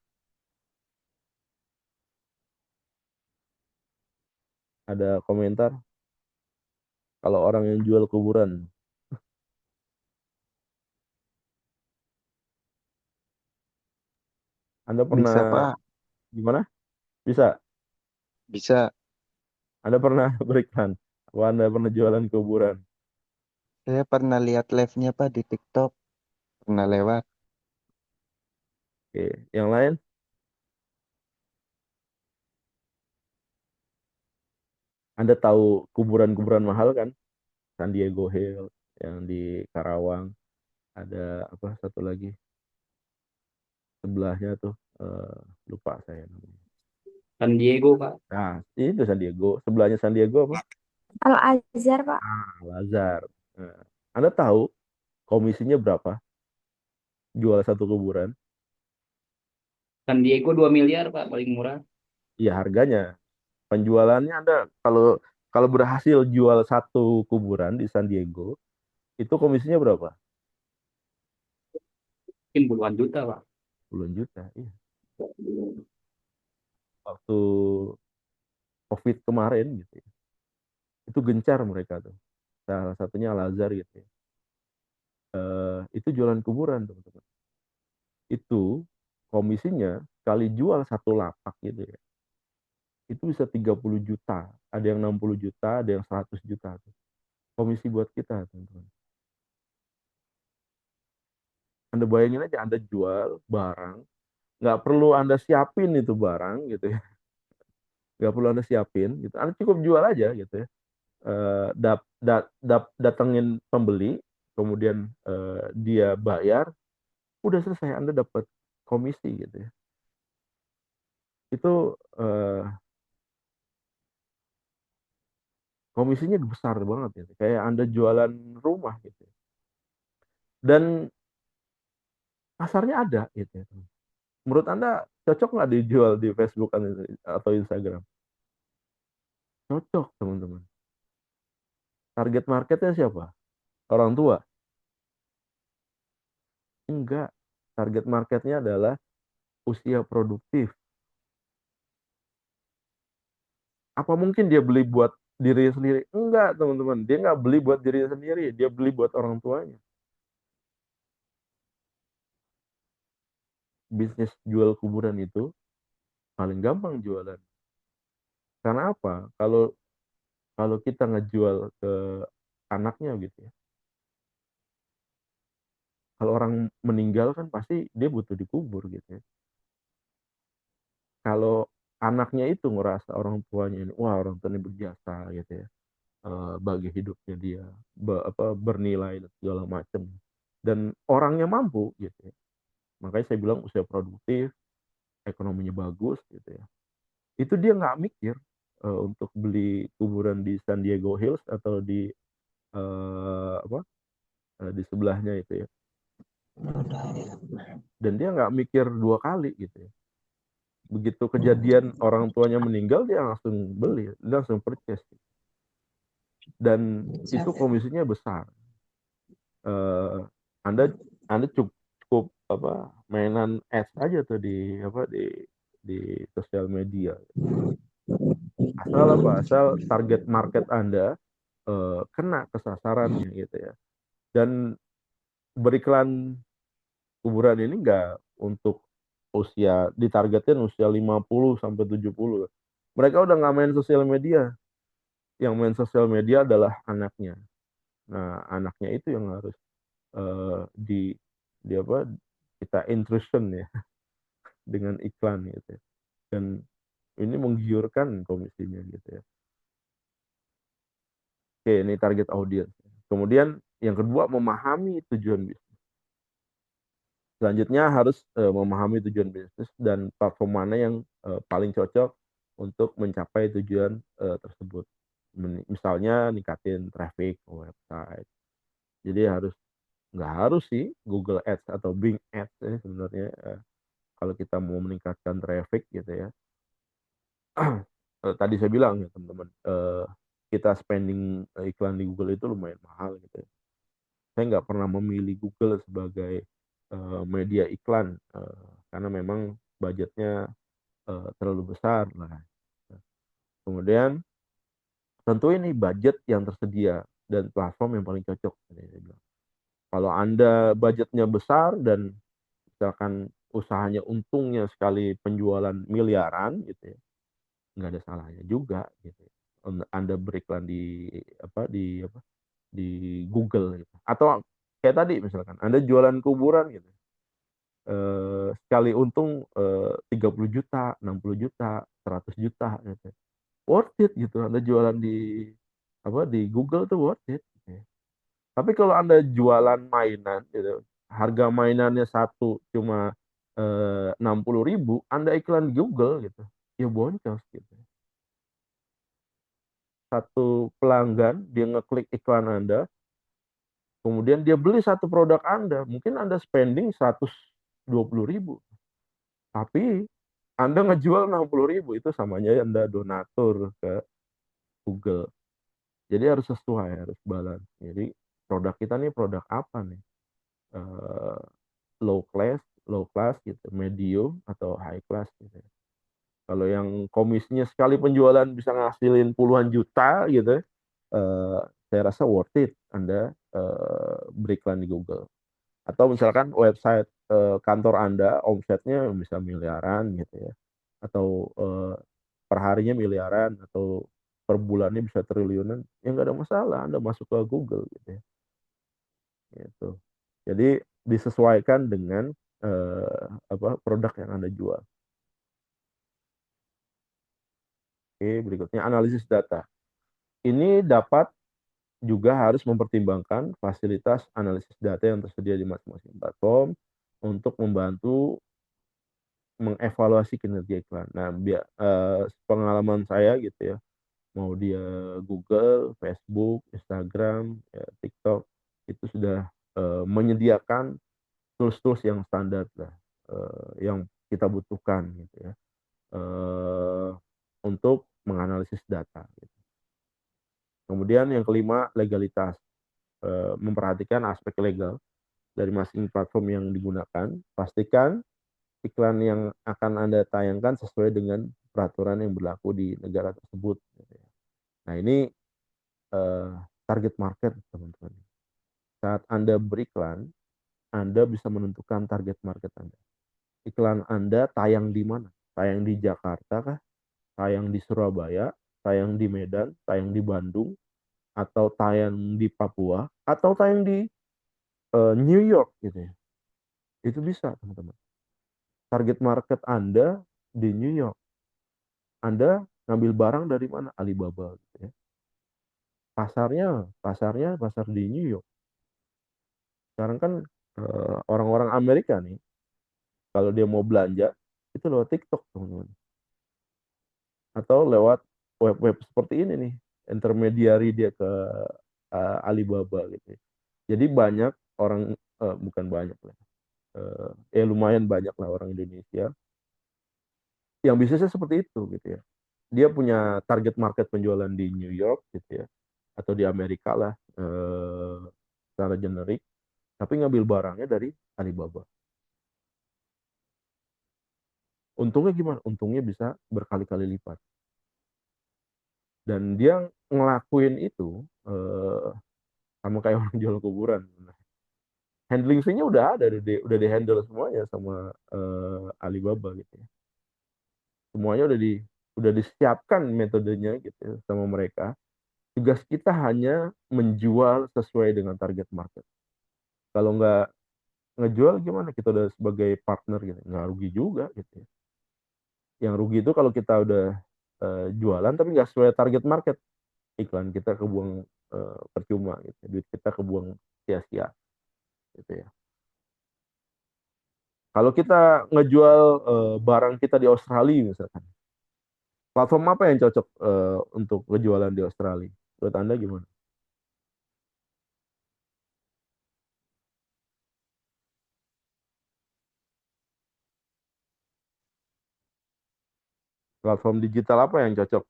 Ada komentar? Kalau orang yang jual kuburan, Anda Bisa, pernah Pak. gimana? Bisa? Bisa. Anda pernah beriklan? Apa Anda pernah jualan kuburan? Saya pernah lihat live-nya, Pak, di TikTok. Pernah lewat. Oke, yang lain? Anda tahu kuburan-kuburan mahal kan? San Diego Hill yang di Karawang, ada apa satu lagi sebelahnya tuh, eh, lupa saya namanya. San Diego, Pak. Nah, itu San Diego. Sebelahnya San Diego apa? Al-Azhar, Pak. Lazar. Nah, Anda tahu komisinya berapa jual satu kuburan? San Diego 2 miliar, Pak, paling murah. Iya, harganya. Penjualannya Anda kalau kalau berhasil jual satu kuburan di San Diego, itu komisinya berapa? Mungkin puluhan juta, Pak. Puluhan juta. Iya. Waktu COVID kemarin gitu ya. Itu gencar mereka tuh. Salah satunya Al Azhar gitu ya. itu jualan kuburan, teman-teman. Itu komisinya sekali jual satu lapak gitu ya, itu bisa 30 juta, ada yang 60 juta, ada yang 100 juta. Komisi buat kita, teman-teman. Anda bayangin aja, Anda jual barang, nggak perlu Anda siapin itu barang gitu ya, nggak perlu Anda siapin gitu, Anda cukup jual aja gitu ya. Datengin pembeli, kemudian dia bayar, udah selesai, Anda dapat komisi gitu ya. Itu komisinya besar banget gitu, kayak Anda jualan rumah gitu ya. Dan pasarnya ada gitu ya. Menurut Anda cocok nggak dijual di Facebook atau Instagram? Cocok, teman-teman. Target marketnya siapa? Orang tua? Enggak. Target marketnya adalah usia produktif. Apa mungkin dia beli buat diri sendiri? Enggak, teman-teman. Dia nggak beli buat diri sendiri. Dia beli buat orang tuanya. Bisnis jual kuburan itu paling gampang jualan. Karena apa? Kalau kalau kita ngejual ke anaknya gitu ya. Kalau orang meninggal kan pasti dia butuh dikubur gitu ya. Kalau anaknya itu ngerasa orang tuanya ini, wah orang tuanya berjasa gitu ya, bagi hidupnya dia, bernilai dan segala macam, dan orangnya mampu gitu ya. Makanya saya bilang usia produktif, ekonominya bagus gitu ya. Itu dia nggak mikir untuk beli kuburan di San Diego Hills atau di di sebelahnya itu ya. Dan dia nggak mikir dua kali gitu ya. Begitu kejadian orang tuanya meninggal, dia langsung beli, dia langsung purchase. Dan itu komisinya besar. Anda Anda cukup mainan ads aja tuh di sosial media. Asal target market Anda kena kesasarannya gitu ya. Dan beriklan kuburan ini enggak untuk usia, ditargetin usia 50 sampai 70. Mereka udah nggak main sosial media. Yang main sosial media adalah anaknya. Nah, anaknya itu yang harus di kita intrusion ya dengan iklan gitu ya. Dan ini menggiurkan komisinya gitu ya. Oke, ini target audiens. Kemudian yang kedua, memahami tujuan bisnis. Selanjutnya harus memahami tujuan bisnis dan platform mana yang paling cocok untuk mencapai tujuan tersebut. Misalnya ningkatin traffic ke website. Jadi nggak harus sih Google Ads atau Bing Ads ya sebenarnya, kalau kita mau meningkatkan traffic gitu ya. Tadi saya bilang ya teman-teman, kita spending iklan di Google itu lumayan mahal gitu ya. Saya nggak pernah memilih Google sebagai media iklan karena memang budgetnya terlalu besar lah. Kemudian tentu ini budget yang tersedia dan platform yang paling cocok. Kalau Anda budgetnya besar dan misalkan usahanya untungnya sekali penjualan miliaran gitu ya, nggak ada salahnya juga gitu. Anda beriklan di Google gitu. Atau kayak tadi misalkan Anda jualan kuburan gitu. Sekali untung 30 juta, 60 juta, 100 juta gitu. Worth it gitu. Anda jualan di Google tuh worth it gitu. Tapi kalau Anda jualan mainan gitu, harga mainannya satu cuma 60.000, Anda iklan di Google gitu, ya boncos gitu. Satu pelanggan dia ngeklik iklan Anda, kemudian dia beli satu produk Anda, mungkin Anda spending 120.000, tapi Anda ngejual 60.000, itu samanya Anda donatur ke Google. Jadi harus sesuai, harus balance. Jadi produk kita nih produk apa nih? Low class gitu, medium atau high class gitu. Kalau yang komisinya sekali penjualan bisa ngasilin puluhan juta gitu, saya rasa worth it Anda beriklan di Google. Atau misalkan website kantor Anda omsetnya bisa miliaran gitu ya. Atau per harinya miliaran atau per bulannya bisa triliunan, ya nggak ada masalah Anda masuk ke Google gitu ya. Gitu. Jadi disesuaikan dengan produk yang Anda jual. Oke, berikutnya analisis data. Ini dapat juga harus mempertimbangkan fasilitas analisis data yang tersedia di masing-masing platform untuk membantu mengevaluasi kinerja iklan. Nah, pengalaman saya gitu ya, mau dia Google, Facebook, Instagram, ya, TikTok, itu sudah menyediakan tools-tools yang standar lah, yang kita butuhkan gitu ya, untuk menganalisis data. Gitu. Kemudian yang kelima, legalitas. Memperhatikan aspek legal dari masing platform yang digunakan. Pastikan iklan yang akan Anda tayangkan sesuai dengan peraturan yang berlaku di negara tersebut. Nah, ini target market, teman-teman. Saat Anda beriklan, Anda bisa menentukan target market Anda. Iklan Anda tayang di mana? Tayang di Jakarta kah? Tayang di Surabaya? Tayang di Medan? Tayang di Bandung? Atau tayang di Papua? Atau tayang di New York gitu ya? Itu bisa, teman-teman. Target market Anda di New York. Anda ngambil barang dari mana? Alibaba gitu ya. Pasarnya pasar di New York. Sekarang kan orang-orang Amerika nih, kalau dia mau belanja itu lewat TikTok, teman-teman. Atau lewat web-web seperti ini nih, intermediary dia ke Alibaba gitu ya. Jadi banyak orang, bukan banyak lah, lumayan banyak lah orang Indonesia yang bisnisnya seperti itu gitu ya. Dia punya target market penjualan di New York gitu ya, atau di Amerika lah, secara generik, tapi ngambil barangnya dari Alibaba. Untungnya gimana? Untungnya bisa berkali-kali lipat. Dan dia ngelakuin itu sama kayak orang jual kuburan. Handling fee-nya udah ada, udah di handle semuanya sama Alibaba gitu ya. Semuanya udah disiapkan metodenya gitu ya, sama mereka. Tugas kita hanya menjual sesuai dengan target market. Kalau nggak ngejual gimana? Kita udah sebagai partner gitu, nggak rugi juga gitu ya. Yang rugi itu kalau kita udah jualan tapi nggak sesuai target market, iklan kita kebuang percuma gitu, duit kita kebuang sia-sia gitu ya. Kalau kita ngejual barang kita di Australia misalkan, platform apa yang cocok untuk penjualan di Australia? Menurut Anda gimana? Platform digital apa yang cocok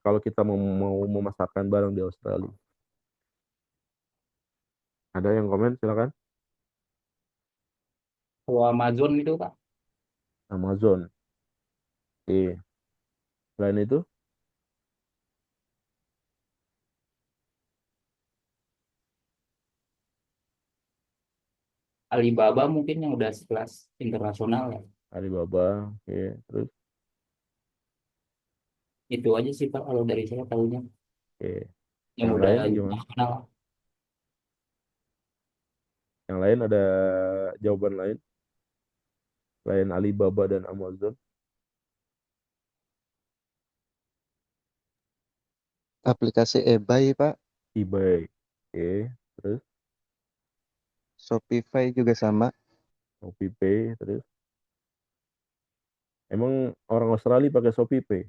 kalau kita mau memasarkan barang di Australia? Ada yang komen? Silakan. Kalau Amazon itu Pak, Amazon. Oke. Selain itu, Alibaba mungkin yang udah sekelas internasional ya. Alibaba. Oke. Terus, Itu aja sih Pak kalau dari saya tahunya oke. yang Yang udah lain gimana? internasional. Yang lain ada jawaban lain selain Alibaba dan Amazon? Aplikasi eBay, Pak. eBay. Oke. Terus, Shopify juga sama. Shopee Pay. Terus, emang orang Australia pakai Shopee Pay?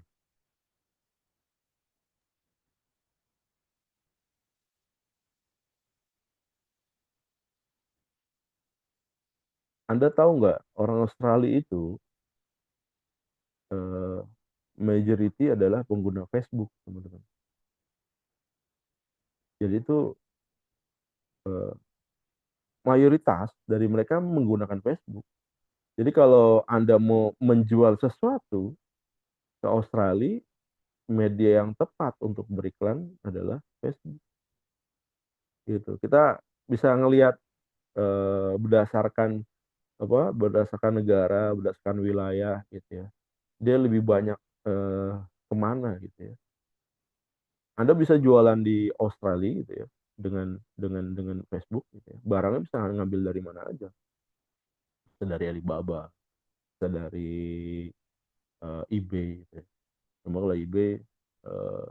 Anda tahu nggak orang Australia itu eh, majority adalah pengguna Facebook, teman-teman. Jadi itu eh, mayoritas dari mereka menggunakan Facebook. Jadi kalau Anda mau menjual sesuatu ke Australia, media yang tepat untuk beriklan adalah Facebook. gitu. Kita bisa ngelihat berdasarkan negara, berdasarkan wilayah gitu ya. Dia lebih banyak kemana gitu ya. Anda bisa jualan di Australia gitu ya dengan Facebook gitu ya. Barangnya bisa ngambil dari mana aja. Bisa dari Alibaba, bisa dari eBay gitu ya. Cuma kalau eBay eh,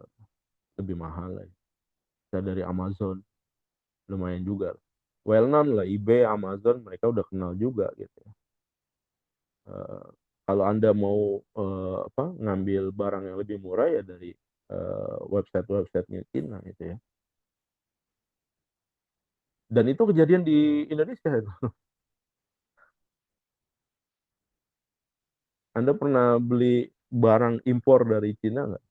lebih mahal lah. Bisa dari Amazon, lumayan juga. Well known lah eBay, Amazon, mereka udah kenal juga gitu ya. Eh, Kalau Anda mau ngambil barang yang lebih murah ya dari website-websitenya Cina gitu ya. Dan itu kejadian di Indonesia itu. Anda pernah beli barang impor dari Cina nggak?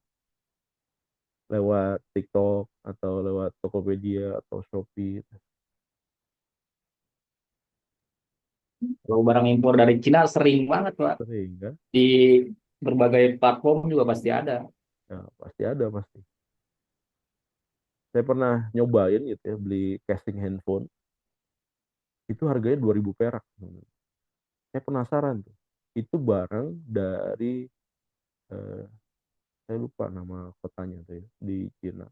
Lewat TikTok atau lewat Tokopedia atau Shopee gitu. Kalau barang impor dari Cina sering banget, Pak. Sering kan? Di berbagai platform juga pasti ada. Ya, pasti ada pasti. Saya pernah nyobain gitu ya beli casing handphone. Itu harganya 2.000 perak. Saya penasaran tuh. Itu barang dari eh, saya lupa nama kotanya tuh ya, di Cina.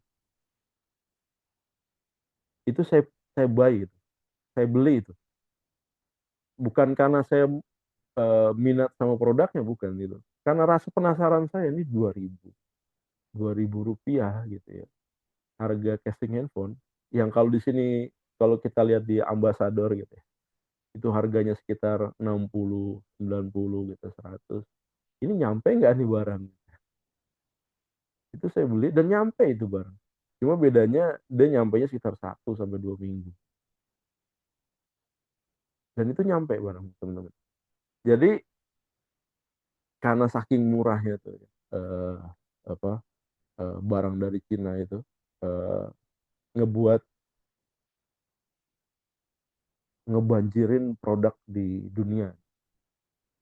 Itu saya buy itu. Saya beli itu. Bukan karena saya minat sama produknya bukan gitu. Karena rasa penasaran saya ini 2.000 rupiah gitu ya. Harga casing handphone yang kalau di sini kalau kita lihat di Ambassador gitu ya. Itu harganya sekitar 60, 90 gitu, 100. Ini nyampe nggak nih barang? Itu saya beli dan nyampe itu barang. Cuma bedanya dia nyampainya sekitar 1 sampai 2 minggu. Dan itu nyampe barang teman-teman. Jadi karena saking murahnya tuh eh, apa barang dari Cina itu eh, ngebuat ngebanjirin produk di dunia.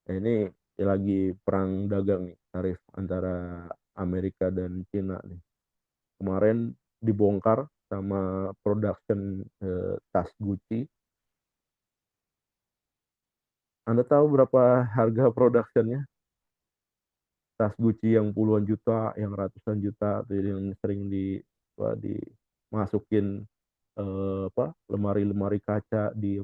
Nah, ini lagi perang dagang nih, tarif antara Amerika dan Cina nih. Kemarin dibongkar sama production tas Gucci. Anda tahu berapa harga productionnya? Tas Gucci yang puluhan juta, yang ratusan juta, atau yang sering dimasukin lemari-lemari kaca di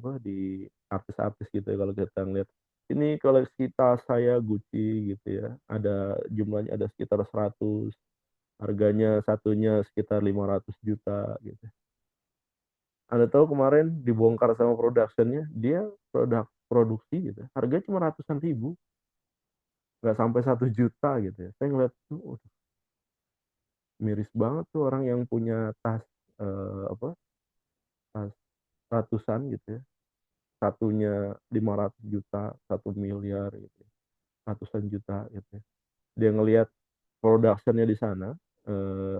artis-artis gitu ya kalau kita ngeliat ini koleksi tas saya Gucci gitu ya ada jumlahnya ada sekitar 100 harganya satunya sekitar 500 juta gitu. Anda tahu kemarin dibongkar sama productionnya dia produksi gitu harganya cuma ratusan ribu nggak sampai 1 juta gitu ya saya ngeliat tuh miris banget tuh orang yang punya tas tas ratusan gitu ya satunya 500 juta 1 miliar gitu ya. Ratusan juta gitu ya. Dia ngelihat productionnya di sana eh,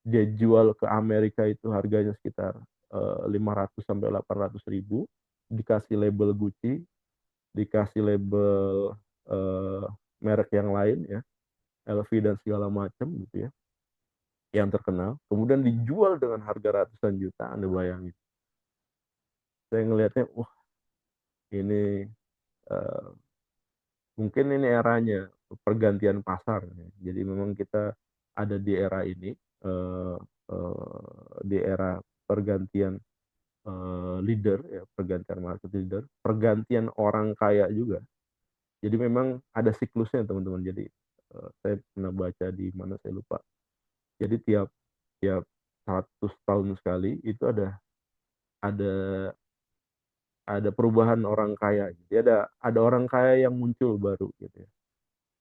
dia jual ke Amerika itu harganya sekitar 500 sampai 800 ribu dikasih label Gucci dikasih label eh, merek yang lain ya LV dan segala macam gitu ya yang terkenal kemudian dijual dengan harga ratusan juta Anda bayangin saya ngelihatnya wah ini eh, mungkin ini eranya pergantian pasar ya. Jadi memang kita ada di era ini eh, di era pergantian leader ya pergantian market leader pergantian orang kaya juga jadi memang ada siklusnya teman-teman jadi saya pernah baca di mana saya lupa jadi tiap tiap 100 tahun sekali itu ada ada perubahan orang kaya jadi ada orang kaya yang muncul baru gitu ya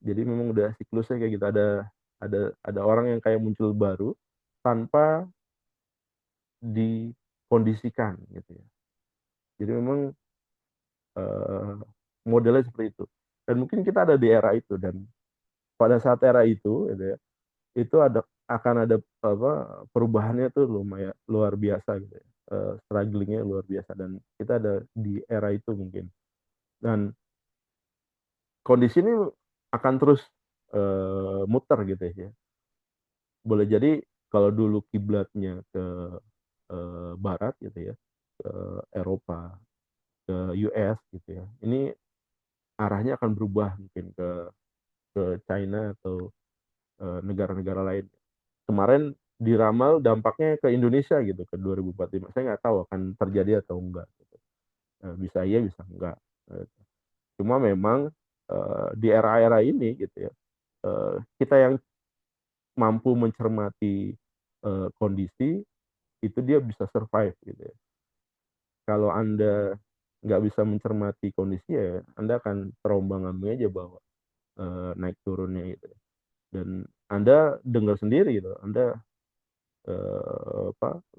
jadi memang udah siklusnya kayak gitu ada orang yang kayak muncul baru tanpa dikondisikan gitu ya jadi memang eh, modelnya seperti itu dan mungkin kita ada di era itu dan pada saat era itu gitu ya itu akan ada apa perubahannya tuh lumayan luar biasa gitu ya strugglingnya luar biasa dan kita ada di era itu mungkin dan kondisi ini akan terus muter gitu ya boleh jadi kalau dulu kiblatnya ke Barat gitu ya, ke Eropa, ke US gitu ya. Ini arahnya akan berubah mungkin ke China atau negara-negara lain. Kemarin diramal dampaknya ke Indonesia gitu ke 2045. Saya nggak tahu akan terjadi atau enggak. Gitu. Bisa iya, bisa enggak. Cuma memang di era-era ini gitu ya, kita yang mampu mencermati kondisi itu dia bisa survive gitu ya. Kalau Anda nggak bisa mencermati kondisi ya, Anda akan terombang-ambing aja bahwa naik turunnya gitu. Dan Anda dengar sendiri gitu, Anda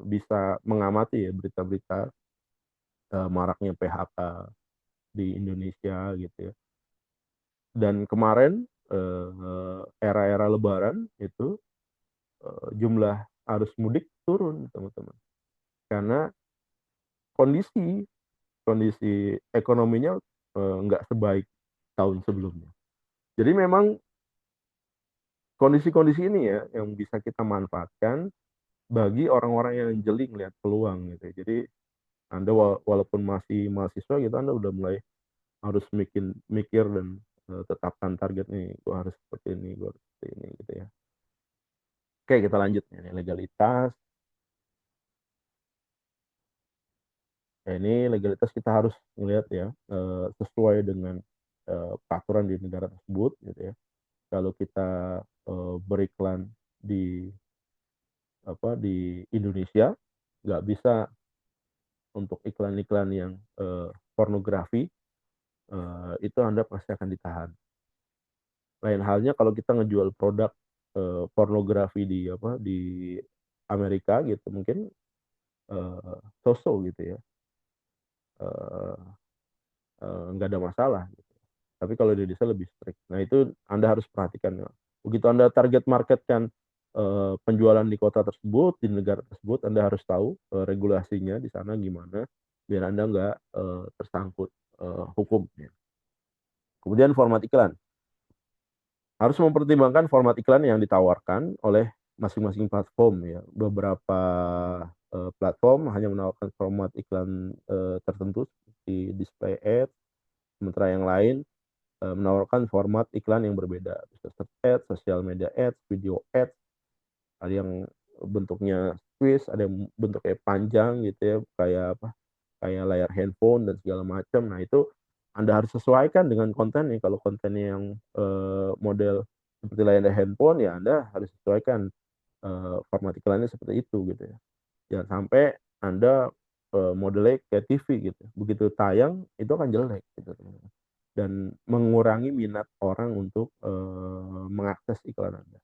bisa mengamati ya berita-berita maraknya PHK di Indonesia gitu ya. Dan kemarin era-era Lebaran itu jumlah arus mudik turun teman-teman, karena kondisi kondisi ekonominya nggak sebaik tahun sebelumnya. Jadi memang kondisi-kondisi ini ya yang bisa kita manfaatkan bagi orang-orang yang jeli lihat peluang gitu. Jadi Anda walaupun masih mahasiswa gitu, Anda udah mulai harus mikir dan tetapkan target nih, gue harus seperti ini, gue harus seperti ini gitu ya. Oke, kita lanjut nih, legalitas. Ya, ini legalitas kita harus melihat ya sesuai dengan peraturan di negara tersebut gitu ya. Kalau kita beriklan di di Indonesia, nggak bisa untuk iklan-iklan yang pornografi, itu Anda pasti akan ditahan. Lain halnya kalau kita ngejual produk pornografi di Amerika gitu, mungkin so-so gitu ya, nggak ada masalah gitu. Tapi kalau di Indonesia lebih strict. Nah itu Anda harus perhatikan ya. Begitu Anda target marketkan penjualan di kota tersebut, di negara tersebut, Anda harus tahu regulasinya di sana gimana, biar Anda nggak tersangkut hukumnya. Kemudian format iklan. Harus mempertimbangkan format iklan yang ditawarkan oleh masing-masing platform ya. Beberapa platform hanya menawarkan format iklan tertentu seperti display ads, sementara yang lain menawarkan format iklan yang berbeda, bisa search ads, social media ads, video ads, ada yang bentuknya squeeze, ada yang bentuknya panjang gitu ya, kayak apa, kayak layar handphone dan segala macam. Nah itu Anda harus sesuaikan dengan kontennya. Kalau kontennya yang model seperti layar handphone ya Anda harus sesuaikan format iklannya seperti itu gitu ya. Jangan sampai Anda modelnya kayak TV gitu. Begitu tayang itu akan jelek gitu. Dan mengurangi minat orang untuk mengakses iklan Anda.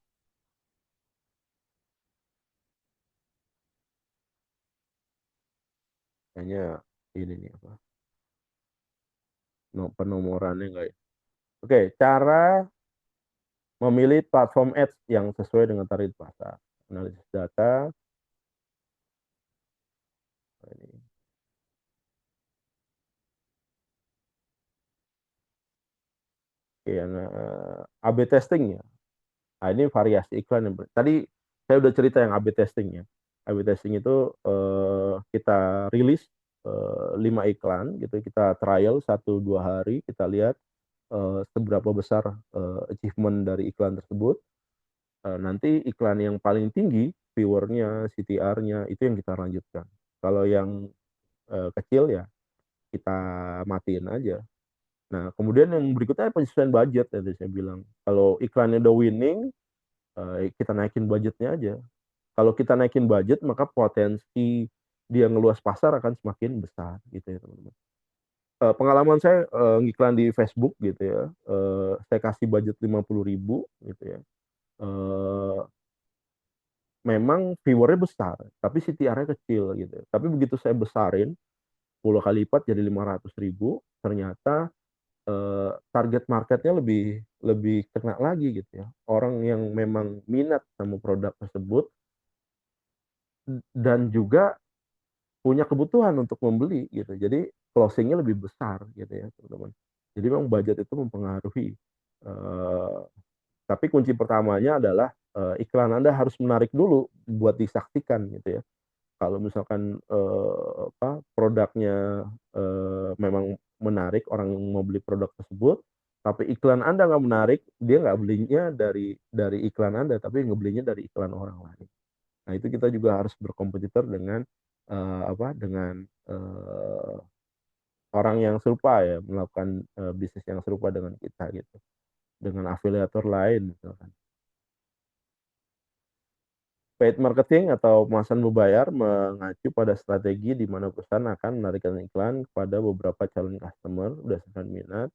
Kayaknya ini nih apa? Penomorannya enggak ya? Oke, cara memilih platform ads yang sesuai dengan target pasar. Analisis data. Ini. Oke, AB testing ya. Nah, ini variasi iklan yang tadi saya udah cerita yang AB testing ya. AB testing itu kita rilis 5 iklan gitu, kita trial 1-2 hari, kita lihat seberapa besar achievement dari iklan tersebut. Nanti iklan yang paling tinggi viewernya, CTR-nya itu yang kita lanjutkan. Kalau yang kecil ya kita matiin aja. Nah, kemudian yang berikutnya penyesuaian budget ya, saya bilang. Kalau iklannya udah winning, kita naikin budgetnya aja. Kalau kita naikin budget, maka potensi dia ngeluas pasar akan semakin besar gitu ya teman-teman. Pengalaman saya ngiklan di Facebook gitu ya, saya kasih budget 50.000 gitu ya. Memang viewernya besar, tapi CTR-nya kecil gitu. Tapi begitu saya besarin 10 kali lipat jadi 500.000, ternyata target marketnya lebih lebih kena lagi gitu ya. Orang yang memang minat sama produk tersebut dan juga punya kebutuhan untuk membeli gitu. Jadi closingnya lebih besar gitu ya teman-teman. Jadi memang budget itu mempengaruhi. Tapi kunci pertamanya adalah iklan Anda harus menarik dulu buat disaksikan gitu ya. kalau misalkan produknya memang menarik, orang mau beli produk tersebut, tapi iklan Anda nggak menarik, dia nggak belinya dari iklan Anda, tapi ngebelinya dari iklan orang lain. Nah, itu kita juga harus berkompetitor dengan dengan orang yang serupa ya, melakukan bisnis yang serupa dengan kita gitu, dengan afiliator lain misalkan. Paid marketing atau pemasaran berbayar mengacu pada strategi di mana perusahaan akan menarikkan iklan kepada beberapa calon customer berdasarkan minat,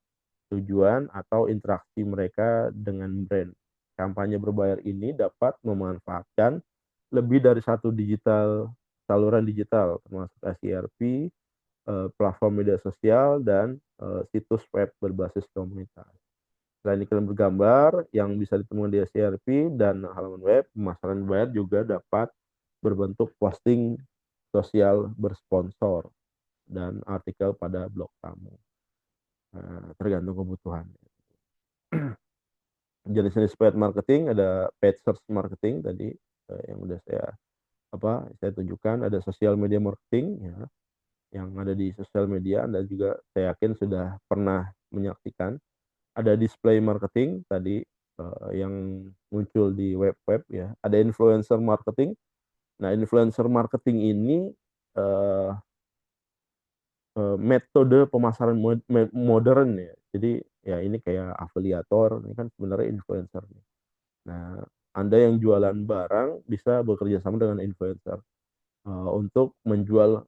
tujuan, atau interaksi mereka dengan brand. Kampanye berbayar ini dapat memanfaatkan lebih dari satu saluran digital, termasuk SERP, platform media sosial, dan situs web berbasis komunitas. Selain iklan bergambar yang bisa ditemukan di SERP dan halaman web, pemasaran berbayar juga dapat berbentuk posting sosial bersponsor dan artikel pada blog kamu. Tergantung kebutuhan. Jenis-jenis paid marketing ada paid search marketing tadi yang udah saya tunjukkan, ada social media marketing ya, yang ada di sosial media. Anda juga saya yakin sudah pernah menyaksikan. Ada display marketing tadi yang muncul di web-web ya. Ada influencer marketing. Nah, influencer marketing ini metode pemasaran modern ya. Jadi ya ini kayak afiliator, ini kan sebenarnya influencer. Nah, Anda yang jualan barang bisa bekerja sama dengan influencer untuk menjual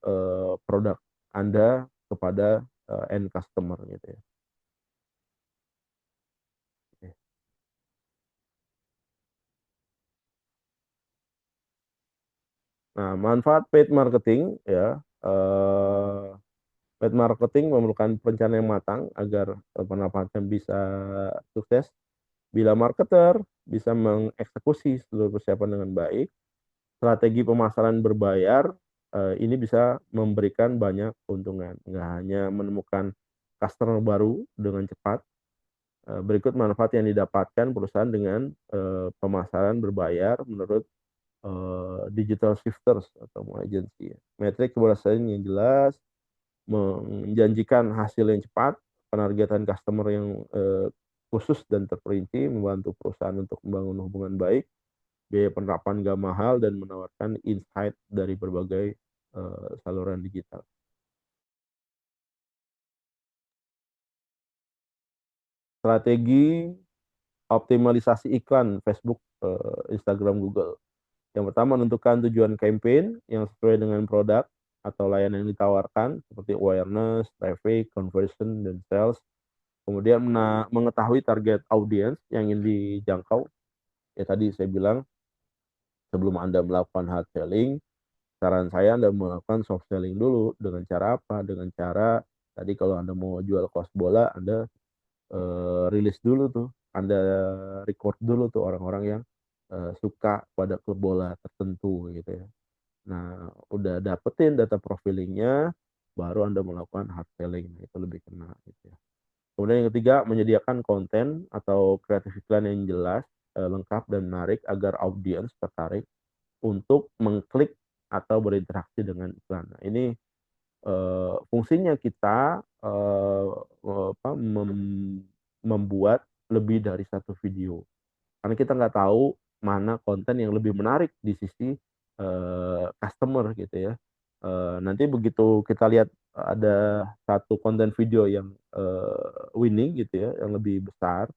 produk Anda kepada end customer gitu ya. Nah, manfaat paid marketing ya, paid marketing memerlukan perencanaan yang matang agar pendapatan bisa sukses. Bila marketer bisa mengeksekusi seluruh persiapan dengan baik, strategi pemasaran berbayar ini bisa memberikan banyak keuntungan. Nggak hanya menemukan customer baru dengan cepat. Berikut manfaat yang didapatkan perusahaan dengan pemasaran berbayar menurut digital shifters atau agensi. Metrik keberhasilan yang jelas, menjanjikan hasil yang cepat, penargetan customer yang khusus dan terperinci, membantu perusahaan untuk membangun hubungan baik, biaya penerapan gak mahal, dan menawarkan insight dari berbagai saluran digital. Strategi optimalisasi iklan Facebook, Instagram, Google. Yang pertama, menentukan tujuan campaign yang sesuai dengan produk atau layanan yang ditawarkan, seperti awareness, traffic, conversion, dan sales. Kemudian mengetahui target audience yang ingin dijangkau. Ya tadi saya bilang, sebelum Anda melakukan hard selling, saran saya Anda melakukan soft selling dulu. Dengan cara apa? Dengan cara, tadi kalau Anda mau jual kaos bola, Anda rilis dulu tuh. Anda record dulu tuh orang-orang yang suka pada klub bola tertentu gitu ya. Nah, udah dapetin data profilingnya, baru Anda melakukan hard selling. Itu lebih kena gitu ya. Kemudian yang ketiga, menyediakan konten atau kreatif iklan yang jelas, lengkap dan menarik agar audiens tertarik untuk mengklik atau berinteraksi dengan iklan. Nah, ini fungsinya kita membuat lebih dari satu video. Karena kita nggak tahu mana konten yang lebih menarik di sisi customer gitu ya. Nanti begitu kita lihat ada satu konten video yang winning gitu ya, yang lebih besar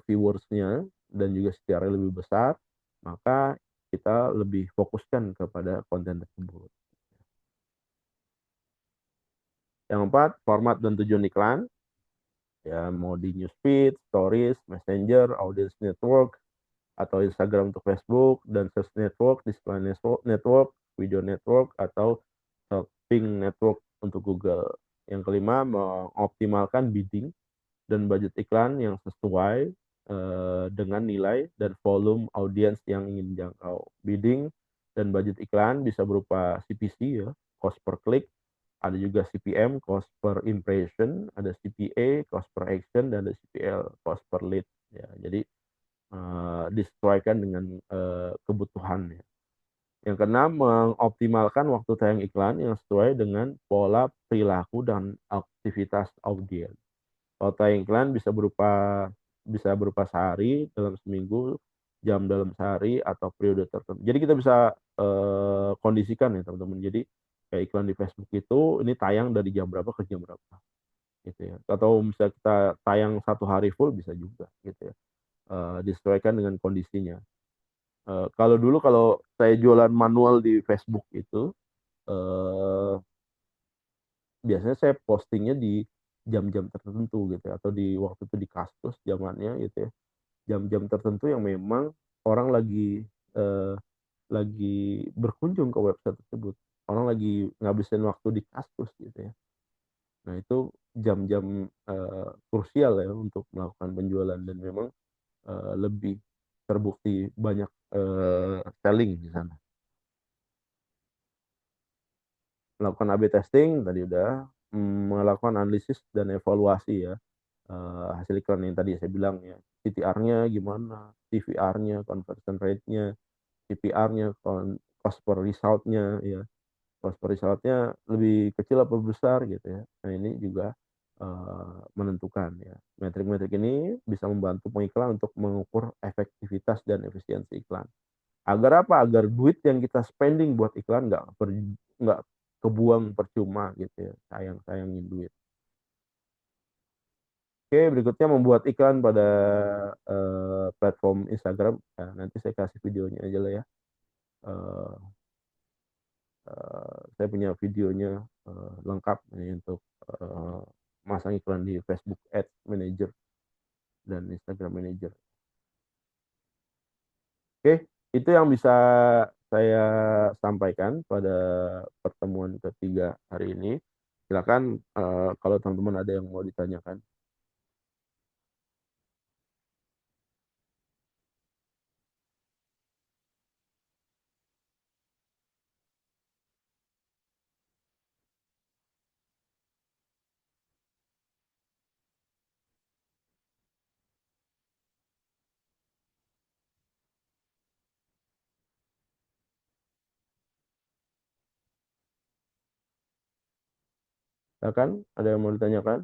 viewersnya dan juga secara lebih besar, maka kita lebih fokuskan kepada konten tersebut. Yang keempat, format dan tujuan iklan. Ya, mau di newsfeed, stories, messenger, audience network, atau Instagram untuk Facebook, dan search network, display network, video network, atau shopping network untuk Google. Yang kelima, mengoptimalkan bidding dan budget iklan yang sesuai dengan nilai dan volume audiens yang ingin dijangkau. Bidding dan budget iklan bisa berupa CPC ya, cost per click, ada juga CPM, cost per impression, ada CPA, cost per action, dan ada CPL, cost per lead. Ya, jadi disesuaikan dengan kebutuhan. Ya. Yang keenam, mengoptimalkan waktu tayang iklan yang sesuai dengan pola perilaku dan aktivitas audiens. Kalau tayang iklan bisa berupa sehari dalam seminggu, jam dalam sehari, atau periode tertentu. Jadi kita bisa kondisikan ya teman-teman. Jadi kayak iklan di Facebook itu ini tayang dari jam berapa ke jam berapa gitu ya. Atau bisa kita tayang satu hari full bisa juga gitu ya. Disesuaikan dengan kondisinya. Kalau dulu kalau saya jualan manual di Facebook itu eh, biasanya saya postingnya di jam-jam tertentu gitu ya, atau di waktu itu di Kaskus zamannya gitu ya, jam-jam tertentu yang memang orang eh, lagi berkunjung ke website tersebut, orang lagi ngabisin waktu di Kaskus gitu ya. Nah itu jam-jam krusial ya untuk melakukan penjualan, dan memang lebih terbukti banyak selling di sana. Melakukan A/B testing tadi udah, melakukan analisis dan evaluasi ya hasil iklan yang tadi saya bilang ya, CTR-nya gimana, TVR-nya, conversion rate-nya, CPR-nya, cost per result-nya ya, cost per result-nya lebih kecil apa besar gitu ya. Nah ini juga menentukan ya. Metrik-metrik ini bisa membantu pengiklan untuk mengukur efektivitas dan efisiensi iklan. Agar apa? Agar duit yang kita spending buat iklan nggak kebuang percuma gitu ya, sayangin duit. Oke, berikutnya membuat iklan pada platform Instagram. Nah, nanti saya kasih videonya aja lah ya. Eh, saya punya videonya lengkap ini untuk masang iklan di Facebook Ads Manager dan Instagram Manager. Oke, itu yang bisa saya sampaikan pada pertemuan ketiga hari ini. Silakan kalau teman-teman ada yang mau ditanyakan. Silakan, ada yang mau ditanyakan?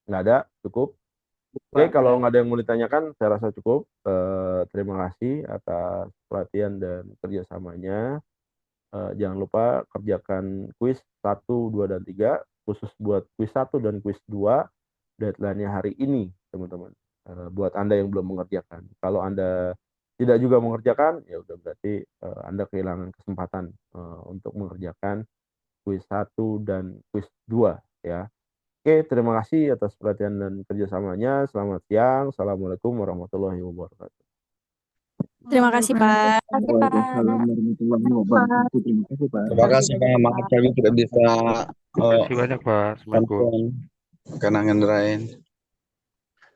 Nggak ada, cukup. Oke, kalau nggak ada yang mau ditanyakan, saya rasa cukup. Terima kasih atas perhatian dan kerjasamanya. Jangan lupa kerjakan kuis 1, 2, dan 3. Khusus buat kuis 1 dan kuis 2, deadline-nya hari ini, teman-teman. Buat Anda yang belum mengerjakan. Kalau Anda tidak juga mengerjakan, ya udah berarti Anda kehilangan kesempatan untuk mengerjakan kuis 1 dan kuis 2 ya. Oke, terima kasih atas perhatian dan kerjasamanya. Selamat siang. Assalamualaikum warahmatullahi wabarakatuh. Terima kasih, Pak. Waalaikumsalam warahmatullahi wabarakatuh. Terima kasih, Pak. Terima kasih Pak, maaf kami tidak bisa Terima kasih banyak Pak. Assalamualaikum. bantuan karena ngenderain.